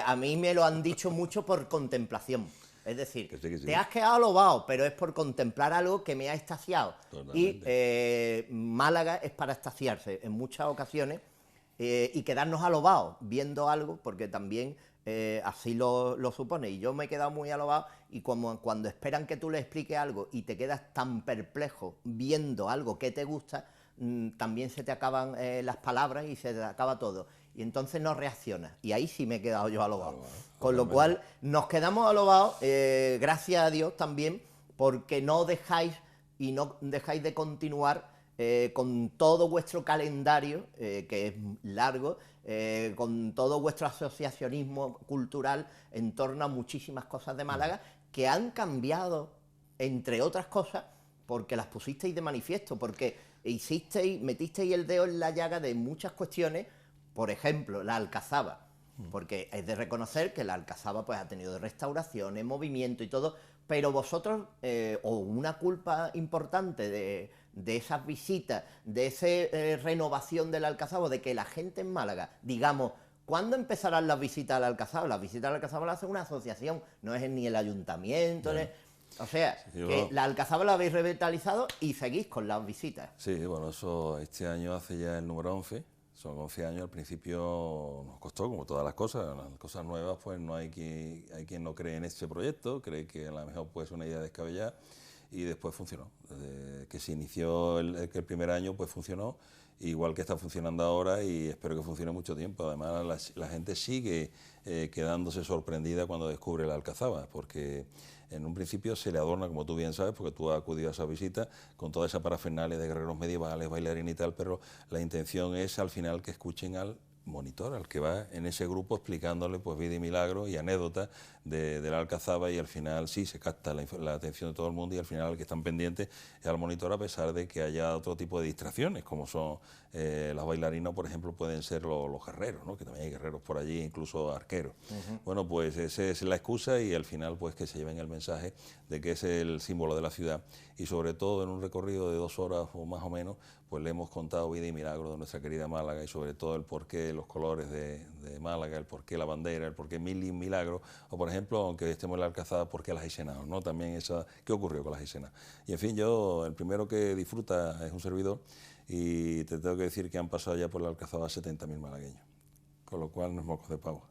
a mí me lo han dicho mucho por contemplación. Es decir, que sí. Te has quedado alobado, pero es por contemplar algo que me ha extasiado. Totalmente. Y Málaga es para extasiarse en muchas ocasiones y quedarnos alobados viendo algo, porque también así lo supone. Y yo me he quedado muy alobado, y cuando esperan que tú le expliques algo y te quedas tan perplejo viendo algo que te gusta, también se te acaban las palabras y se te acaba todo. Y entonces no reaccionas. Y ahí sí me he quedado yo alobado. Con lo cual nos quedamos alobados, gracias a Dios también, porque no dejáis de continuar con todo vuestro calendario, que es largo, con todo vuestro asociacionismo cultural en torno a muchísimas cosas de Málaga que han cambiado, entre otras cosas, porque las pusisteis de manifiesto, porque metisteis el dedo en la llaga de muchas cuestiones, por ejemplo, la Alcazaba, porque es de reconocer que la Alcazaba pues ha tenido restauraciones, movimiento y todo, pero vosotros, o una culpa importante de esas visitas, de esa renovación de la Alcazaba, de que la gente en Málaga, digamos, ¿cuándo empezarán las visitas a la Alcazaba? Las visitas a la Alcazaba las hace una asociación, no es ni el ayuntamiento, o sea, sí, que bueno, la Alcazaba la habéis revitalizado y seguís con las visitas. Sí, bueno, eso este año hace ya el número 11, son 11 años, al principio nos costó, como todas las cosas nuevas, pues no hay quien no cree en este proyecto, cree que a lo mejor puede ser una idea descabellada, y después funcionó. Desde que se inició el primer año, pues funcionó, igual que está funcionando ahora, y espero que funcione mucho tiempo. Además, la gente sigue quedándose sorprendida cuando descubre la Alcazaba, porque en un principio se le adorna, como tú bien sabes, porque tú has acudido a esa visita, con toda esa parafernalia de guerreros medievales, bailarines y tal, pero la intención es al final que escuchen al monitor, al que va en ese grupo explicándole pues vida y milagros y anécdotas de la Alcazaba, y al final sí se capta la atención de todo el mundo, y al final el que están pendientes es al monitor, a pesar de que haya otro tipo de distracciones, como son las bailarinas, por ejemplo, pueden ser los guerreros, ¿no? Que también hay guerreros por allí, incluso arqueros. Bueno, pues esa es la excusa, y al final pues que se lleven el mensaje de que es el símbolo de la ciudad, y sobre todo en un recorrido de 2 horas o más o menos, pues le hemos contado vida y milagros de nuestra querida Málaga, y sobre todo el porqué, los colores de Málaga, el porqué la bandera, el porqué mil y milagros, o por ejemplo, aunque estemos en la Alcazaba, porqué las Aisenas, ¿no? También qué ocurrió con las Aisenas. Y en fin, yo, el primero que disfruta es un servidor, y te tengo que decir que han pasado ya por la Alcazaba 70.000 malagueños, con lo cual no es mocos de pavo.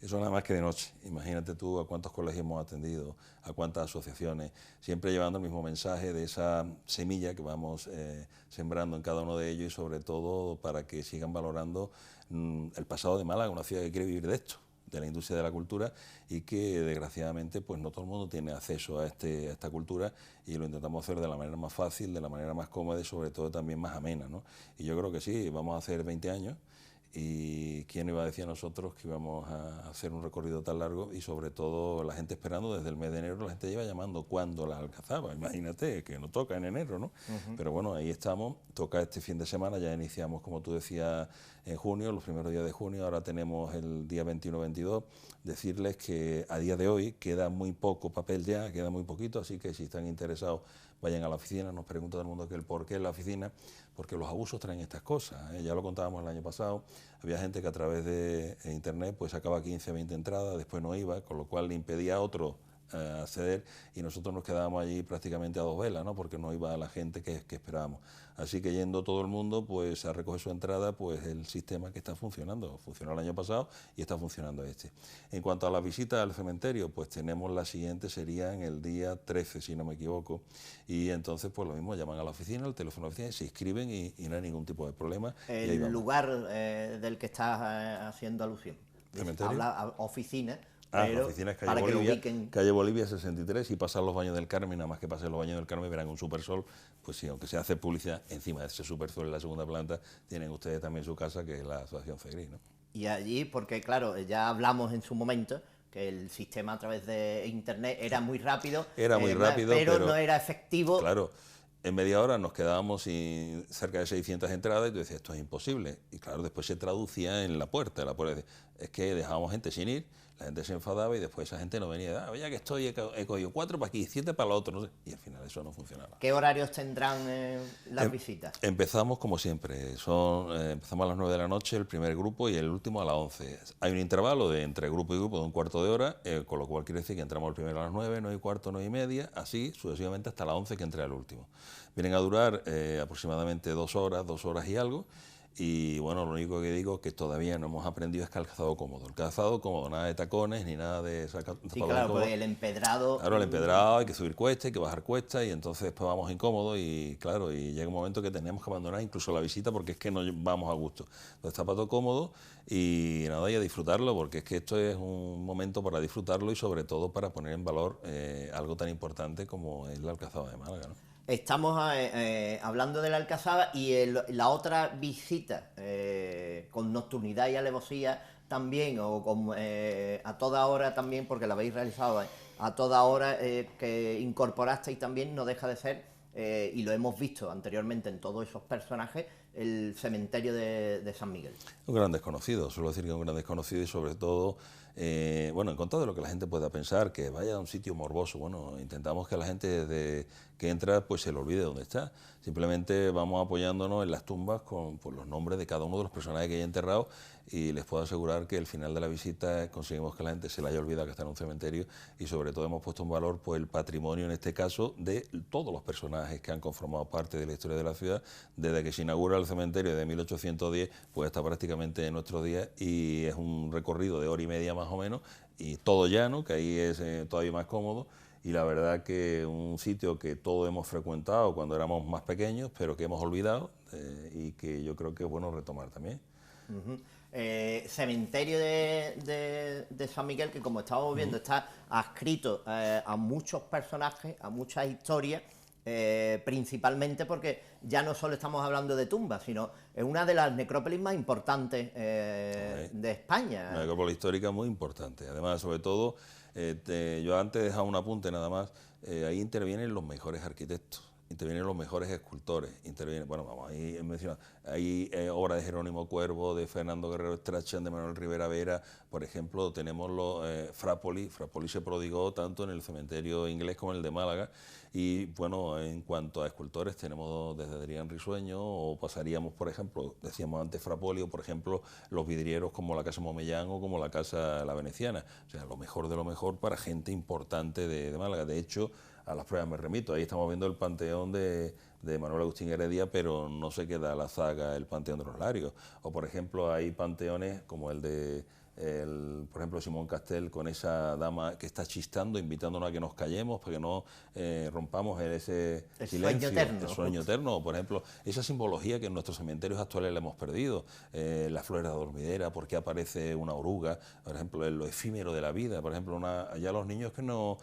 Eso nada más que de noche. Imagínate tú a cuántos colegios hemos atendido, a cuántas asociaciones, siempre llevando el mismo mensaje de esa semilla que vamos sembrando en cada uno de ellos, y sobre todo para que sigan valorando el pasado de Málaga, una ciudad que quiere vivir de esto, de la industria de la cultura, y que desgraciadamente pues no todo el mundo tiene acceso a esta cultura, y lo intentamos hacer de la manera más fácil, de la manera más cómoda y sobre todo también más amena, ¿no? Y yo creo que sí, vamos a hacer 20 años. Y quién iba a decir a nosotros que íbamos a hacer un recorrido tan largo, y sobre todo la gente esperando desde el mes de enero, la gente lleva llamando cuándo la Alcazaba, imagínate que no toca en enero, ¿no? Pero bueno, ahí estamos, toca este fin de semana, ya iniciamos, como tú decías, en junio, los primeros días de junio, ahora tenemos el día 21-22, decirles que a día de hoy queda muy poco papel ya, queda muy poquito, así que si están interesados vayan a la oficina. Nos pregunta todo el mundo que el por qué en la oficina, porque los abusos traen estas cosas, ¿eh? Ya lo contábamos el año pasado, había gente que a través de internet pues sacaba 15 o 20 entradas, después no iba, con lo cual le impedía a otro acceder, y nosotros nos quedábamos allí prácticamente a 2 velas, ¿no? Porque no iba la gente que esperábamos. Así que yendo todo el mundo pues a recoger su entrada, pues el sistema que está funcionando, funcionó el año pasado y está funcionando este. En cuanto a las visitas al cementerio, pues tenemos la siguiente, serían el día 13, si no me equivoco, y entonces pues lo mismo, llaman a la oficina, el teléfono de la oficina, se inscriben y no hay ningún tipo de problema. El lugar del que estás haciendo alusión. ¿Cementerio? Habla oficina. La Pero oficina es para calle Bolivia 63, y pasan los Baños del Carmen, nada más que pasen los Baños del Carmen verán un supersol, pues sí, aunque se hace publicidad, encima de ese supersol en la segunda planta, tienen ustedes también su casa, que es la Asociación Fegris, ¿no? Y allí, porque claro, ya hablamos en su momento que el sistema a través de internet era muy rápido, pero no era efectivo. Claro, en media hora nos quedábamos sin cerca de 600 entradas, y tú decías, esto es imposible. Y claro, después se traducía en la puerta. Es que dejábamos gente sin ir, la gente se enfadaba, y después esa gente no venía. Oye, que estoy, he cogido 4 para aquí, 7 para lo otro, no sé. Y al final eso no funcionaba. ¿Qué horarios tendrán las visitas? Empezamos como siempre, empezamos a las 9 de la noche el primer grupo, y el último a las 11. Hay un intervalo de entre grupo y grupo de un cuarto de hora, con lo cual quiere decir que entramos el primero a las 9, 9 y cuarto, 9 y media, así sucesivamente hasta las 11 que entre el último. Vienen a durar aproximadamente 2 horas y algo. Y bueno, lo único que digo que todavía no hemos aprendido es calzado cómodo. El calzado cómodo, nada de tacones ni nada de sí, claro, porque el empedrado... Claro, el empedrado, hay que subir cuesta, hay que bajar cuesta, y entonces después vamos incómodos, y claro, y llega un momento que tenemos que abandonar incluso la visita porque es que no vamos a gusto. Entonces, zapato cómodo y nada, y a disfrutarlo, porque es que esto es un momento para disfrutarlo, y sobre todo para poner en valor algo tan importante como es la Alcazaba de Málaga, ¿no? Estamos hablando de la Alcazaba, y la otra visita con nocturnidad y alevosía también, o con, a toda hora también, porque la habéis realizado a toda hora, que incorporasteis también, no deja de ser y lo hemos visto anteriormente en todos esos personajes, el cementerio de San Miguel? Un gran desconocido, suelo decir que es un gran desconocido y sobre todo, en contra de lo que la gente pueda pensar, que vaya a un sitio morboso. Bueno, intentamos que la gente desde que entra pues se le olvide dónde está. Simplemente vamos apoyándonos en las tumbas con los nombres de cada uno de los personajes que hay enterrados y les puedo asegurar que al final de la visita conseguimos que la gente se le haya olvidado que está en un cementerio y sobre todo hemos puesto en valor pues el patrimonio, en este caso, de todos los personajes que han conformado parte de la historia de la ciudad desde que se inaugura el cementerio de 1810, pues está prácticamente en nuestros días y es un recorrido de hora y media más o menos y todo llano, que ahí es todavía más cómodo. Y la verdad que un sitio que todos hemos frecuentado cuando éramos más pequeños, pero que hemos olvidado y que yo creo que es bueno retomar también. Cementerio de San Miguel, que como estábamos viendo está adscrito a muchos personajes, a muchas historias, principalmente porque ya no solo estamos hablando de tumbas, sino es una de las necrópolis más importantes de España. Una necrópolis histórica muy importante, además sobre todo... yo antes he dejado un apunte nada más, ahí intervienen los mejores arquitectos, intervienen los mejores escultores, ahí menciona, hay obras de Jerónimo Cuervo, de Fernando Guerrero Strachan, de Manuel Rivera Vera, por ejemplo, tenemos Frápoli se prodigó tanto en el cementerio inglés como en el de Málaga, y bueno, en cuanto a escultores tenemos desde Adrián Risueño, o pasaríamos, por ejemplo, decíamos antes Frápoli, o por ejemplo, los vidrieros como la Casa Momellán o como la Casa La Veneciana, o sea, lo mejor de lo mejor para gente importante de Málaga. De hecho, a las pruebas me remito, ahí estamos viendo el panteón de Manuel Agustín Heredia, pero no se queda la zaga el Panteón de los Larios. O por ejemplo hay panteones como el de por ejemplo Simón Castel, con esa dama que está chistando, invitándonos a que nos callemos para que no rompamos ese silencio, el sueño eterno. O por ejemplo esa simbología que en nuestros cementerios actuales la hemos perdido, la flor de la dormidera, porque aparece una oruga, por ejemplo lo efímero de la vida, por ejemplo ya los niños que no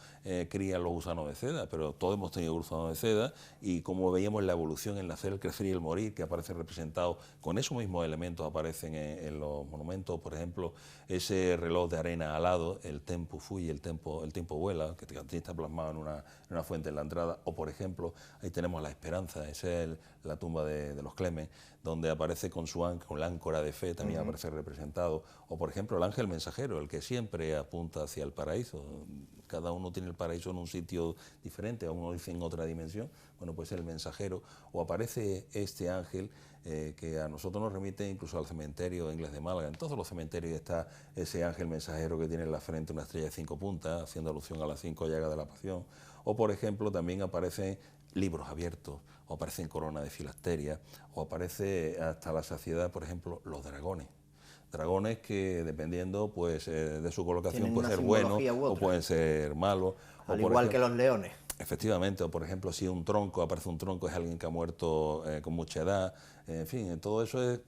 crían los gusanos de seda, pero todos hemos tenido gusanos de seda, y como veíamos la evolución, el nacer, el crecer y el morir, que aparece representado con esos mismos elementos, aparecen en los monumentos. Por ejemplo, ese reloj de arena alado, el tempo fui, el tiempo vuela, que está plasmado en una fuente en la entrada. O por ejemplo, ahí tenemos la Esperanza, esa es la tumba de los Clemen, donde aparece con la áncora de fe, también aparece representado. O por ejemplo, el ángel mensajero, el que siempre apunta hacia el paraíso. Cada uno tiene el paraíso en un sitio diferente, a uno dice en otra dimensión, bueno, pues el mensajero. O aparece este ángel que a nosotros nos remite incluso al cementerio inglés de Málaga. En todos los cementerios está ese ángel mensajero que tiene en la frente una estrella de 5 puntas, haciendo alusión a las 5 llagas de la pasión. O por ejemplo, también aparecen libros abiertos, o aparecen coronas de filasteria, o aparece hasta la saciedad, por ejemplo, los dragones. Dragones que, dependiendo pues de su colocación, pueden ser buenos o pueden ser malos. Al igual que los leones. Efectivamente, o por ejemplo, si un tronco, aparece un tronco, es alguien que ha muerto con mucha edad. En fin, todo eso es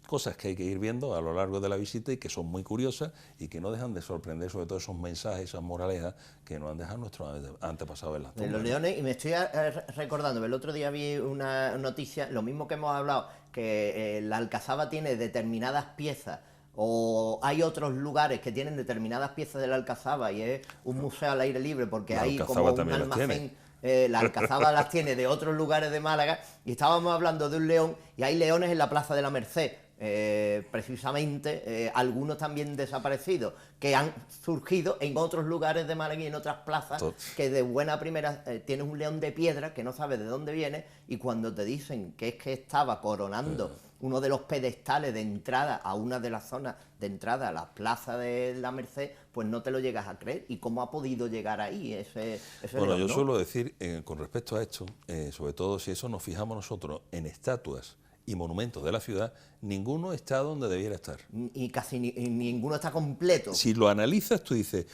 cosas que hay que ir viendo a lo largo de la visita y que son muy curiosas y que no dejan de sorprender, sobre todo esos mensajes, esas moralejas que nos han dejado nuestros antepasados en las tumbas. De los leones, y me estoy recordando, el otro día vi una noticia, lo mismo que hemos hablado, que la Alcazaba tiene determinadas piezas, o hay otros lugares que tienen determinadas piezas de la Alcazaba y es un museo al aire libre porque hay como un almacén. La Alcazaba las tiene de otros lugares de Málaga, y estábamos hablando de un león, y hay leones en la Plaza de la Merced, precisamente, algunos también desaparecidos, que han surgido en otros lugares de Málaga y en otras plazas, que de buena primera tienes un león de piedra que no sabes de dónde viene, y cuando te dicen que es que estaba coronando uno de los pedestales de entrada a una de las zonas de entrada a la Plaza de la Merced, pues no te lo llegas a creer. ¿Y cómo ha podido llegar ahí ese bueno, león, yo suelo decir, con respecto a esto, sobre todo si eso nos fijamos nosotros en estatuas y monumentos de la ciudad, ninguno está donde debiera estar. Y casi ninguno está completo. Si lo analizas, tú dices...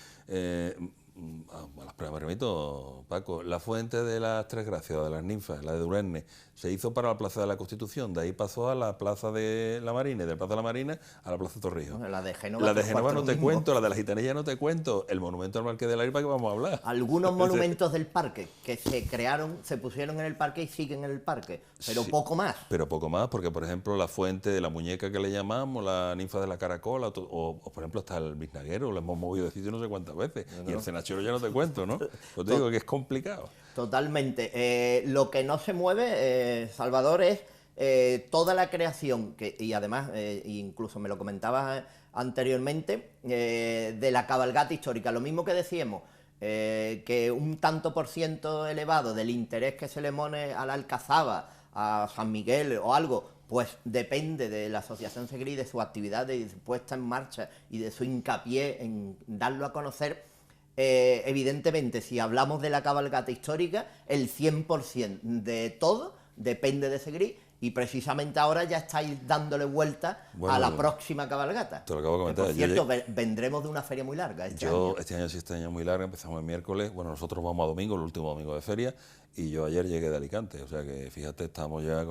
a las pruebas me remito, Paco, la fuente de las Tres Gracias, de las ninfas, la de Durenne, se hizo para la Plaza de la Constitución, de ahí pasó a la Plaza de la Marina, y de la Plaza de la Marina a la Plaza de Torrijos. La de Génova, no te cuento, la de la Gitanilla no te cuento, el monumento al Marqués de la Irpa que vamos a hablar. Algunos monumentos del parque que se crearon, se pusieron en el parque y siguen en el parque, pero sí, poco más. Pero poco más, porque por ejemplo la fuente de la muñeca que le llamamos, la ninfa de la Caracola, o por ejemplo hasta el Biznaguero, lo hemos movido de sitio no sé cuántas veces, y el Cenacho Bachero ya no te cuento, ¿no? Pues te digo que es complicado. Totalmente. Lo que no se mueve, Salvador, es toda la creación, y además, incluso me lo comentabas anteriormente, de la cabalgata histórica. Lo mismo que decíamos, que un tanto por ciento elevado del interés que se le pone a la Alcazaba, a San Miguel o algo, pues depende de la Asociación Segrí, de su actividad, de su puesta en marcha y de su hincapié en darlo a conocer. Evidentemente, si hablamos de la cabalgata histórica, el 100% de todo depende de Segrí, y precisamente ahora ya estáis dándole vuelta a la próxima cabalgata. Te lo acabo de comentar. Por cierto, vendremos de una feria muy larga este año. Este año es muy larga, empezamos el miércoles, bueno, nosotros vamos a domingo, el último domingo de feria, y yo ayer llegué de Alicante, o sea que fíjate, estamos ya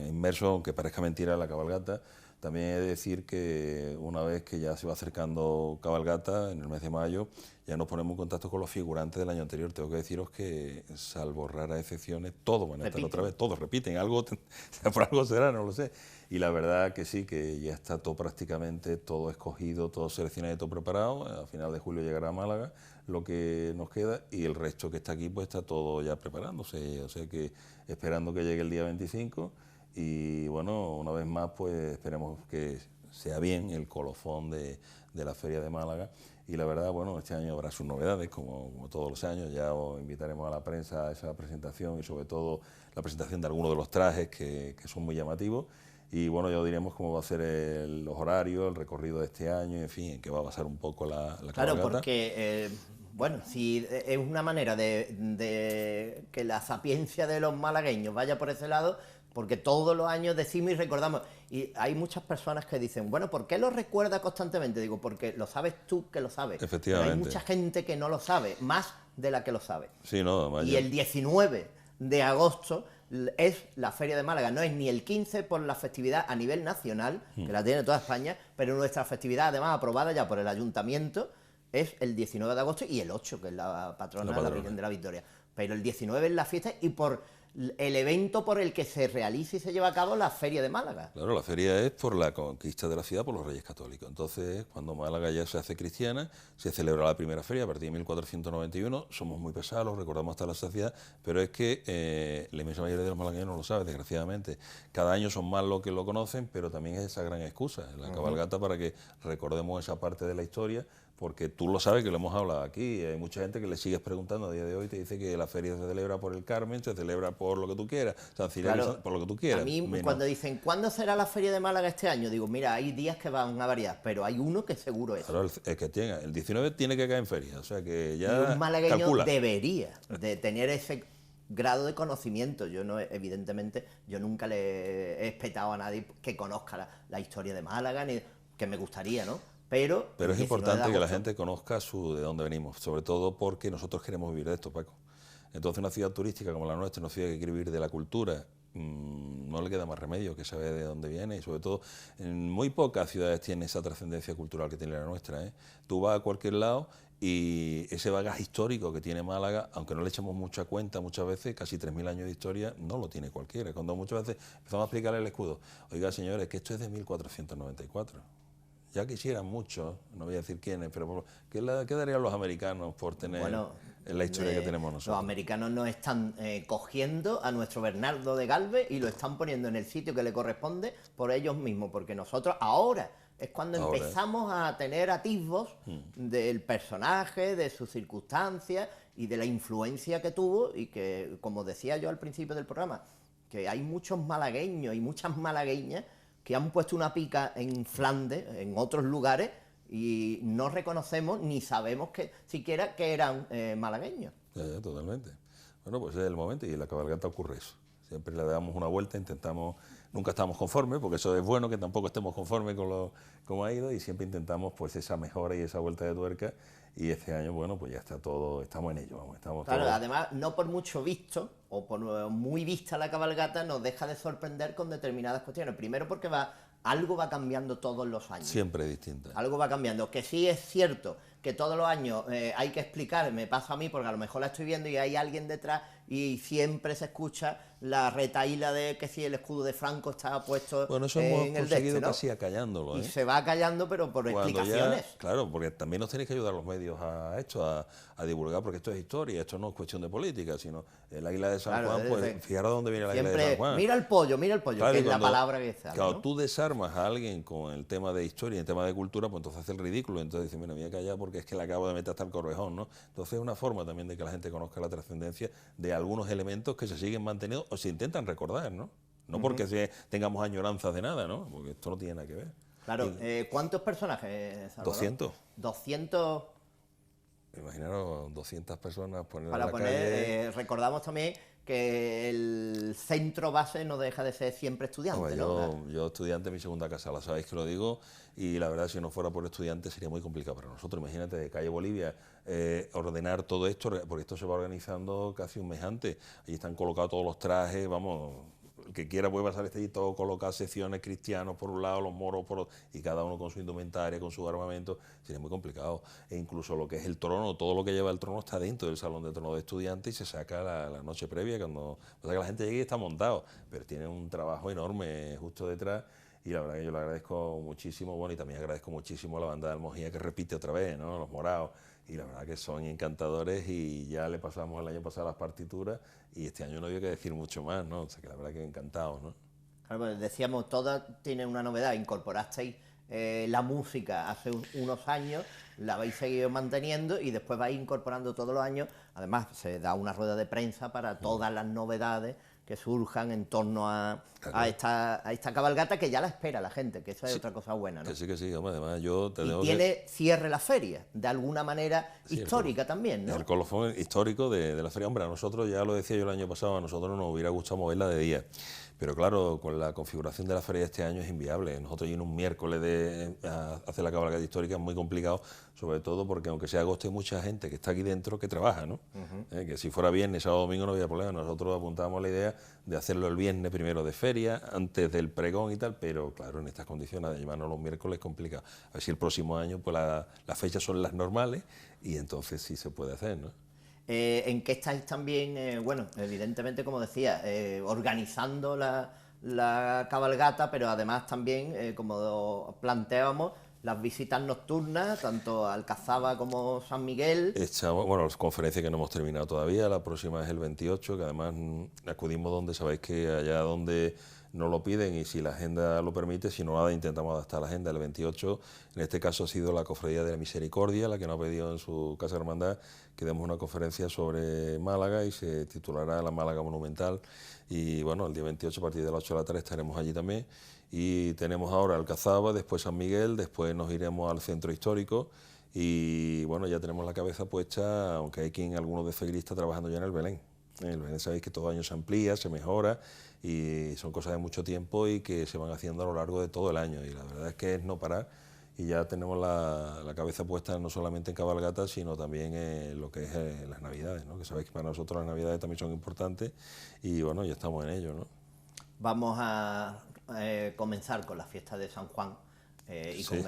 inmersos, aunque parezca mentira, la cabalgata. También he de decir que una vez que ya se va acercando cabalgata, en el mes de mayo, ya nos ponemos en contacto con los figurantes del año anterior. Tengo que deciros que, salvo raras excepciones, todos van a estar otra vez, todos repiten, por algo será, no lo sé. Y la verdad que sí, que ya está todo prácticamente, todo escogido, todo seleccionado y todo preparado. A final de julio llegará a Málaga lo que nos queda, y el resto que está aquí pues está todo ya preparándose, o sea que esperando que llegue el día 25. Y bueno, una vez más, pues esperemos que sea bien el colofón de la Feria de Málaga. Y la verdad, bueno, este año habrá sus novedades, como todos los años. Ya os invitaremos a la prensa a esa presentación, y sobre todo la presentación de algunos de los trajes que son muy llamativos. Y bueno, ya os diremos cómo va a ser los horarios, el recorrido de este año, en fin, en qué va a basar un poco la cabalgata. Claro, porque, bueno, si es una manera de que la sapiencia de los malagueños vaya por ese lado, porque todos los años decimos y recordamos, y hay muchas personas que dicen, bueno, ¿por qué lo recuerda constantemente? Digo, porque lo sabes tú que lo sabes. Efectivamente. Pero hay mucha gente que no lo sabe, más de la que lo sabe. Sí, no, vaya. Y el 19 de agosto es la Feria de Málaga, no es ni el 15 por la festividad a nivel nacional, que la tiene toda España, pero nuestra festividad, además aprobada ya por el Ayuntamiento, es el 19 de agosto, y el 8, que es la patrona de la Virgen de la Victoria. Pero el 19 es la fiesta, y por el evento por el que se realiza y se lleva a cabo la Feria de Málaga. Claro, la feria es por la conquista de la ciudad por los Reyes Católicos. Entonces, cuando Málaga ya se hace cristiana, se celebra la primera feria a partir de 1491. Somos muy pesados, lo recordamos hasta la saciedad, pero es que la inmensa mayoría de los malagueños no lo sabe, desgraciadamente. Cada año son más los que lo conocen, pero también es esa gran excusa, la cabalgata, para que recordemos esa parte de la historia, porque tú lo sabes, que lo hemos hablado aquí. Hay mucha gente que le sigues preguntando a día de hoy, te dice que la feria se celebra por el Carmen, se celebra por lo que tú quieras, San Cirilo, claro, por lo que tú quieras. A mí, cuando dicen, ¿cuándo será la Feria de Málaga este año? Digo, mira, hay días que van a variar, pero hay uno que seguro es. Claro, es que el 19 tiene que caer en feria, o sea que ya y un malagueño calcula. Debería de tener ese grado de conocimiento. Yo no, evidentemente, yo nunca le he espetado a nadie que conozca la historia de Málaga, ni que me gustaría, ¿no? Pero es importante que la gente conozca de dónde venimos, sobre todo porque nosotros queremos vivir de esto, Paco. Entonces, una ciudad turística como la nuestra, una ciudad que quiere vivir de la cultura, no le queda más remedio que saber de dónde viene, y sobre todo en muy pocas ciudades tiene esa trascendencia cultural que tiene la nuestra, ¿eh? Tú vas a cualquier lado y ese bagaje histórico que tiene Málaga, aunque no le echamos mucha cuenta muchas veces, casi 3.000 años de historia, no lo tiene cualquiera. Cuando muchas veces empezamos a explicarle el escudo, oiga, señores, que esto es de 1494. Ya quisieran muchos, no voy a decir quiénes, pero ¿qué darían los americanos por tener la historia que tenemos nosotros? Los americanos nos están cogiendo a nuestro Bernardo de Galvez y lo están poniendo en el sitio que le corresponde por ellos mismos, porque nosotros ahora es cuando empezamos a tener atisbos del personaje, de sus circunstancias y de la influencia que tuvo, y que, como decía yo al principio del programa, que hay muchos malagueños y muchas malagueñas que han puesto una pica en Flandes, en otros lugares, y no reconocemos ni sabemos que siquiera que eran malagueños. Totalmente. Bueno, pues es el momento, y en la cabalgata ocurre eso. Siempre le damos una vuelta, nunca estamos conformes, porque eso es bueno, que tampoco estemos conformes con cómo ha ido, y siempre intentamos pues esa mejora y esa vuelta de tuerca, y este año, bueno, pues ya está todo, estamos en ello, estamos claro, todos. Además, no por mucho visto, o por muy vista la cabalgata, nos deja de sorprender con determinadas cuestiones. Primero porque algo va cambiando todos los años. Siempre distinta. Algo va cambiando, que sí es cierto que todos los años hay que explicar, me pasa a mí porque a lo mejor la estoy viendo y hay alguien detrás y siempre se escucha la retahíla de que si el escudo de Franco está puesto Bueno, eso hemos en el conseguido ¿no? casi acallándolo, Y ¿eh? se va callando, pero por Cuando explicaciones. ya, claro, porque también nos tenéis que ayudar los medios a esto, a divulgar, porque esto es historia, esto no es cuestión de política, sino el águila de San Claro, Juan, pues desde- fijaros dónde viene el águila de Siempre, San Juan. mira el pollo, Claro, que y es la cuando- palabra que se habla, Cuando ¿no? tú desarmas a alguien con el tema de historia y el tema de cultura, pues entonces hace el ridículo, entonces dice, mira, me voy a callar porque es que le acabo de meter hasta el corvejón, ¿no? Entonces es una forma también de que la gente conozca la trascendencia de algunos elementos que se siguen manteniendo o se intentan recordar, ¿no? No porque tengamos añoranzas de nada, ¿no? Porque esto no tiene nada que ver. Claro, ¿cuántos personajes, Salvador? 200. 200 Imaginaros 200 personas poner para a la poner, calle. recordamos también que el centro base no deja de ser siempre estudiante, Hombre, ¿no? yo estudiante, mi segunda casa, la sabéis que lo digo, y la verdad si no fuera por estudiantes sería muy complicado para nosotros. Imagínate, de calle Bolivia, ordenar todo esto, porque esto se va organizando casi un mes antes. Allí están colocados todos los trajes, vamos, el que quiera puede pasar este y todo, colocar secciones cristianos por un lado, los moros por otro, y cada uno con su indumentaria, con su armamento, sería muy complicado. E incluso lo que es el trono, todo lo que lleva el trono está dentro del salón de trono de estudiantes y se saca la noche previa, cuando pasa que la gente llegue y está montado, pero tiene un trabajo enorme justo detrás. Y la verdad que yo le agradezco muchísimo, bueno, y también agradezco muchísimo a la banda de Almojía que repite otra vez, ¿no? Los morados, y la verdad que son encantadores y ya le pasamos el año pasado las partituras y este año no había que decir mucho más, ¿no? O sea que la verdad que encantados, ¿no? Claro, pues decíamos, todas tienen una novedad, incorporasteis la música hace unos años, la habéis seguido manteniendo y después vais incorporando todos los años, además se da una rueda de prensa para todas las novedades que surjan en torno a esta cabalgata que ya la espera la gente, que eso es otra cosa buena, ¿no? Que sí, hombre, además yo te Y digo tiene cierre la feria, de alguna manera Sí, histórica también, ¿no? el colofón histórico de la feria. Hombre, a nosotros, ya lo decía yo el año pasado, a nosotros nos hubiera gustado moverla de día. Pero claro, con la configuración de la feria de este año es inviable. Nosotros ir un miércoles a hacer la cabalgata histórica es muy complicado, sobre todo porque aunque sea agosto hay mucha gente que está aquí dentro que trabaja, ¿no? Que si fuera viernes, sábado, domingo no había problema. Nosotros apuntábamos la idea de hacerlo el viernes primero de feria, antes del pregón y tal, pero claro, en estas condiciones de llevarnos los miércoles es complicado. A ver si el próximo año pues las fechas son las normales y entonces sí se puede hacer, ¿no? ¿En qué estáis también, bueno, evidentemente, como decía, organizando la cabalgata, pero además también, como planteábamos, las visitas nocturnas, tanto a Alcazaba como San Miguel? Bueno, las conferencias que no hemos terminado todavía, la próxima es el 28, que además acudimos donde sabéis que allá donde nos lo piden y si la agenda lo permite, si no nada intentamos adaptar la agenda. El 28, en este caso ha sido la Cofradía de la Misericordia, la que nos ha pedido en su Casa Hermandad que demos una conferencia sobre Málaga y se titulará La Málaga Monumental. Y bueno, el día 28 a partir de las 8 de la tarde estaremos allí también. Y tenemos ahora Alcazaba, después San Miguel, después nos iremos al centro histórico y bueno, ya tenemos la cabeza puesta, aunque hay algunos de Fegrista trabajando ya en el Belén. El Belén sabéis que todo año se amplía, se mejora y son cosas de mucho tiempo y que se van haciendo a lo largo de todo el año y la verdad es que es no parar y ya tenemos la cabeza puesta no solamente en cabalgata sino también en lo que es las Navidades, ¿no? Que sabéis que para nosotros las Navidades también son importantes y bueno, ya estamos en ello, ¿no? Vamos a comenzar con la fiesta de San Juan y Sí.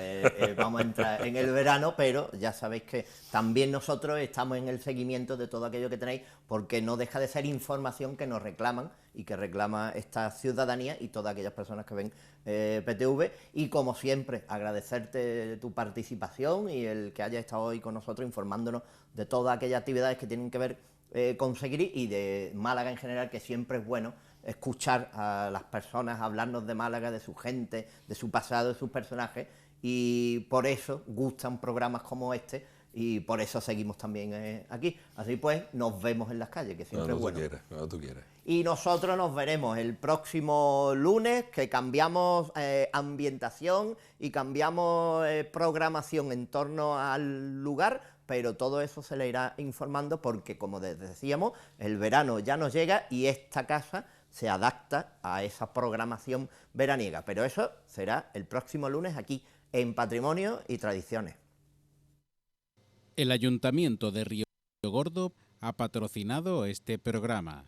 vamos a entrar en el verano, pero ya sabéis que también nosotros estamos en el seguimiento de todo aquello que tenéis, porque no deja de ser información que nos reclaman y que reclama esta ciudadanía y todas aquellas personas que ven PTV. Y como siempre, agradecerte tu participación y el que hayas estado hoy con nosotros informándonos de todas aquellas actividades que tienen que ver con Seguirí y de Málaga en general, que siempre es bueno escuchar a las personas hablarnos de Málaga, de su gente, de su pasado, de sus personajes, y por eso gustan programas como este y por eso seguimos también aquí. Así pues, nos vemos en las calles, que siempre es bueno. Cuando tú quieras. Y nosotros nos veremos el próximo lunes, que cambiamos ambientación y cambiamos programación en torno al lugar, pero todo eso se le irá informando porque, como decíamos, el verano ya nos llega y esta casa se adapta a esa programación veraniega. Pero eso será el próximo lunes aquí, en Patrimonio y Tradiciones. El Ayuntamiento de Río Gordo ha patrocinado este programa.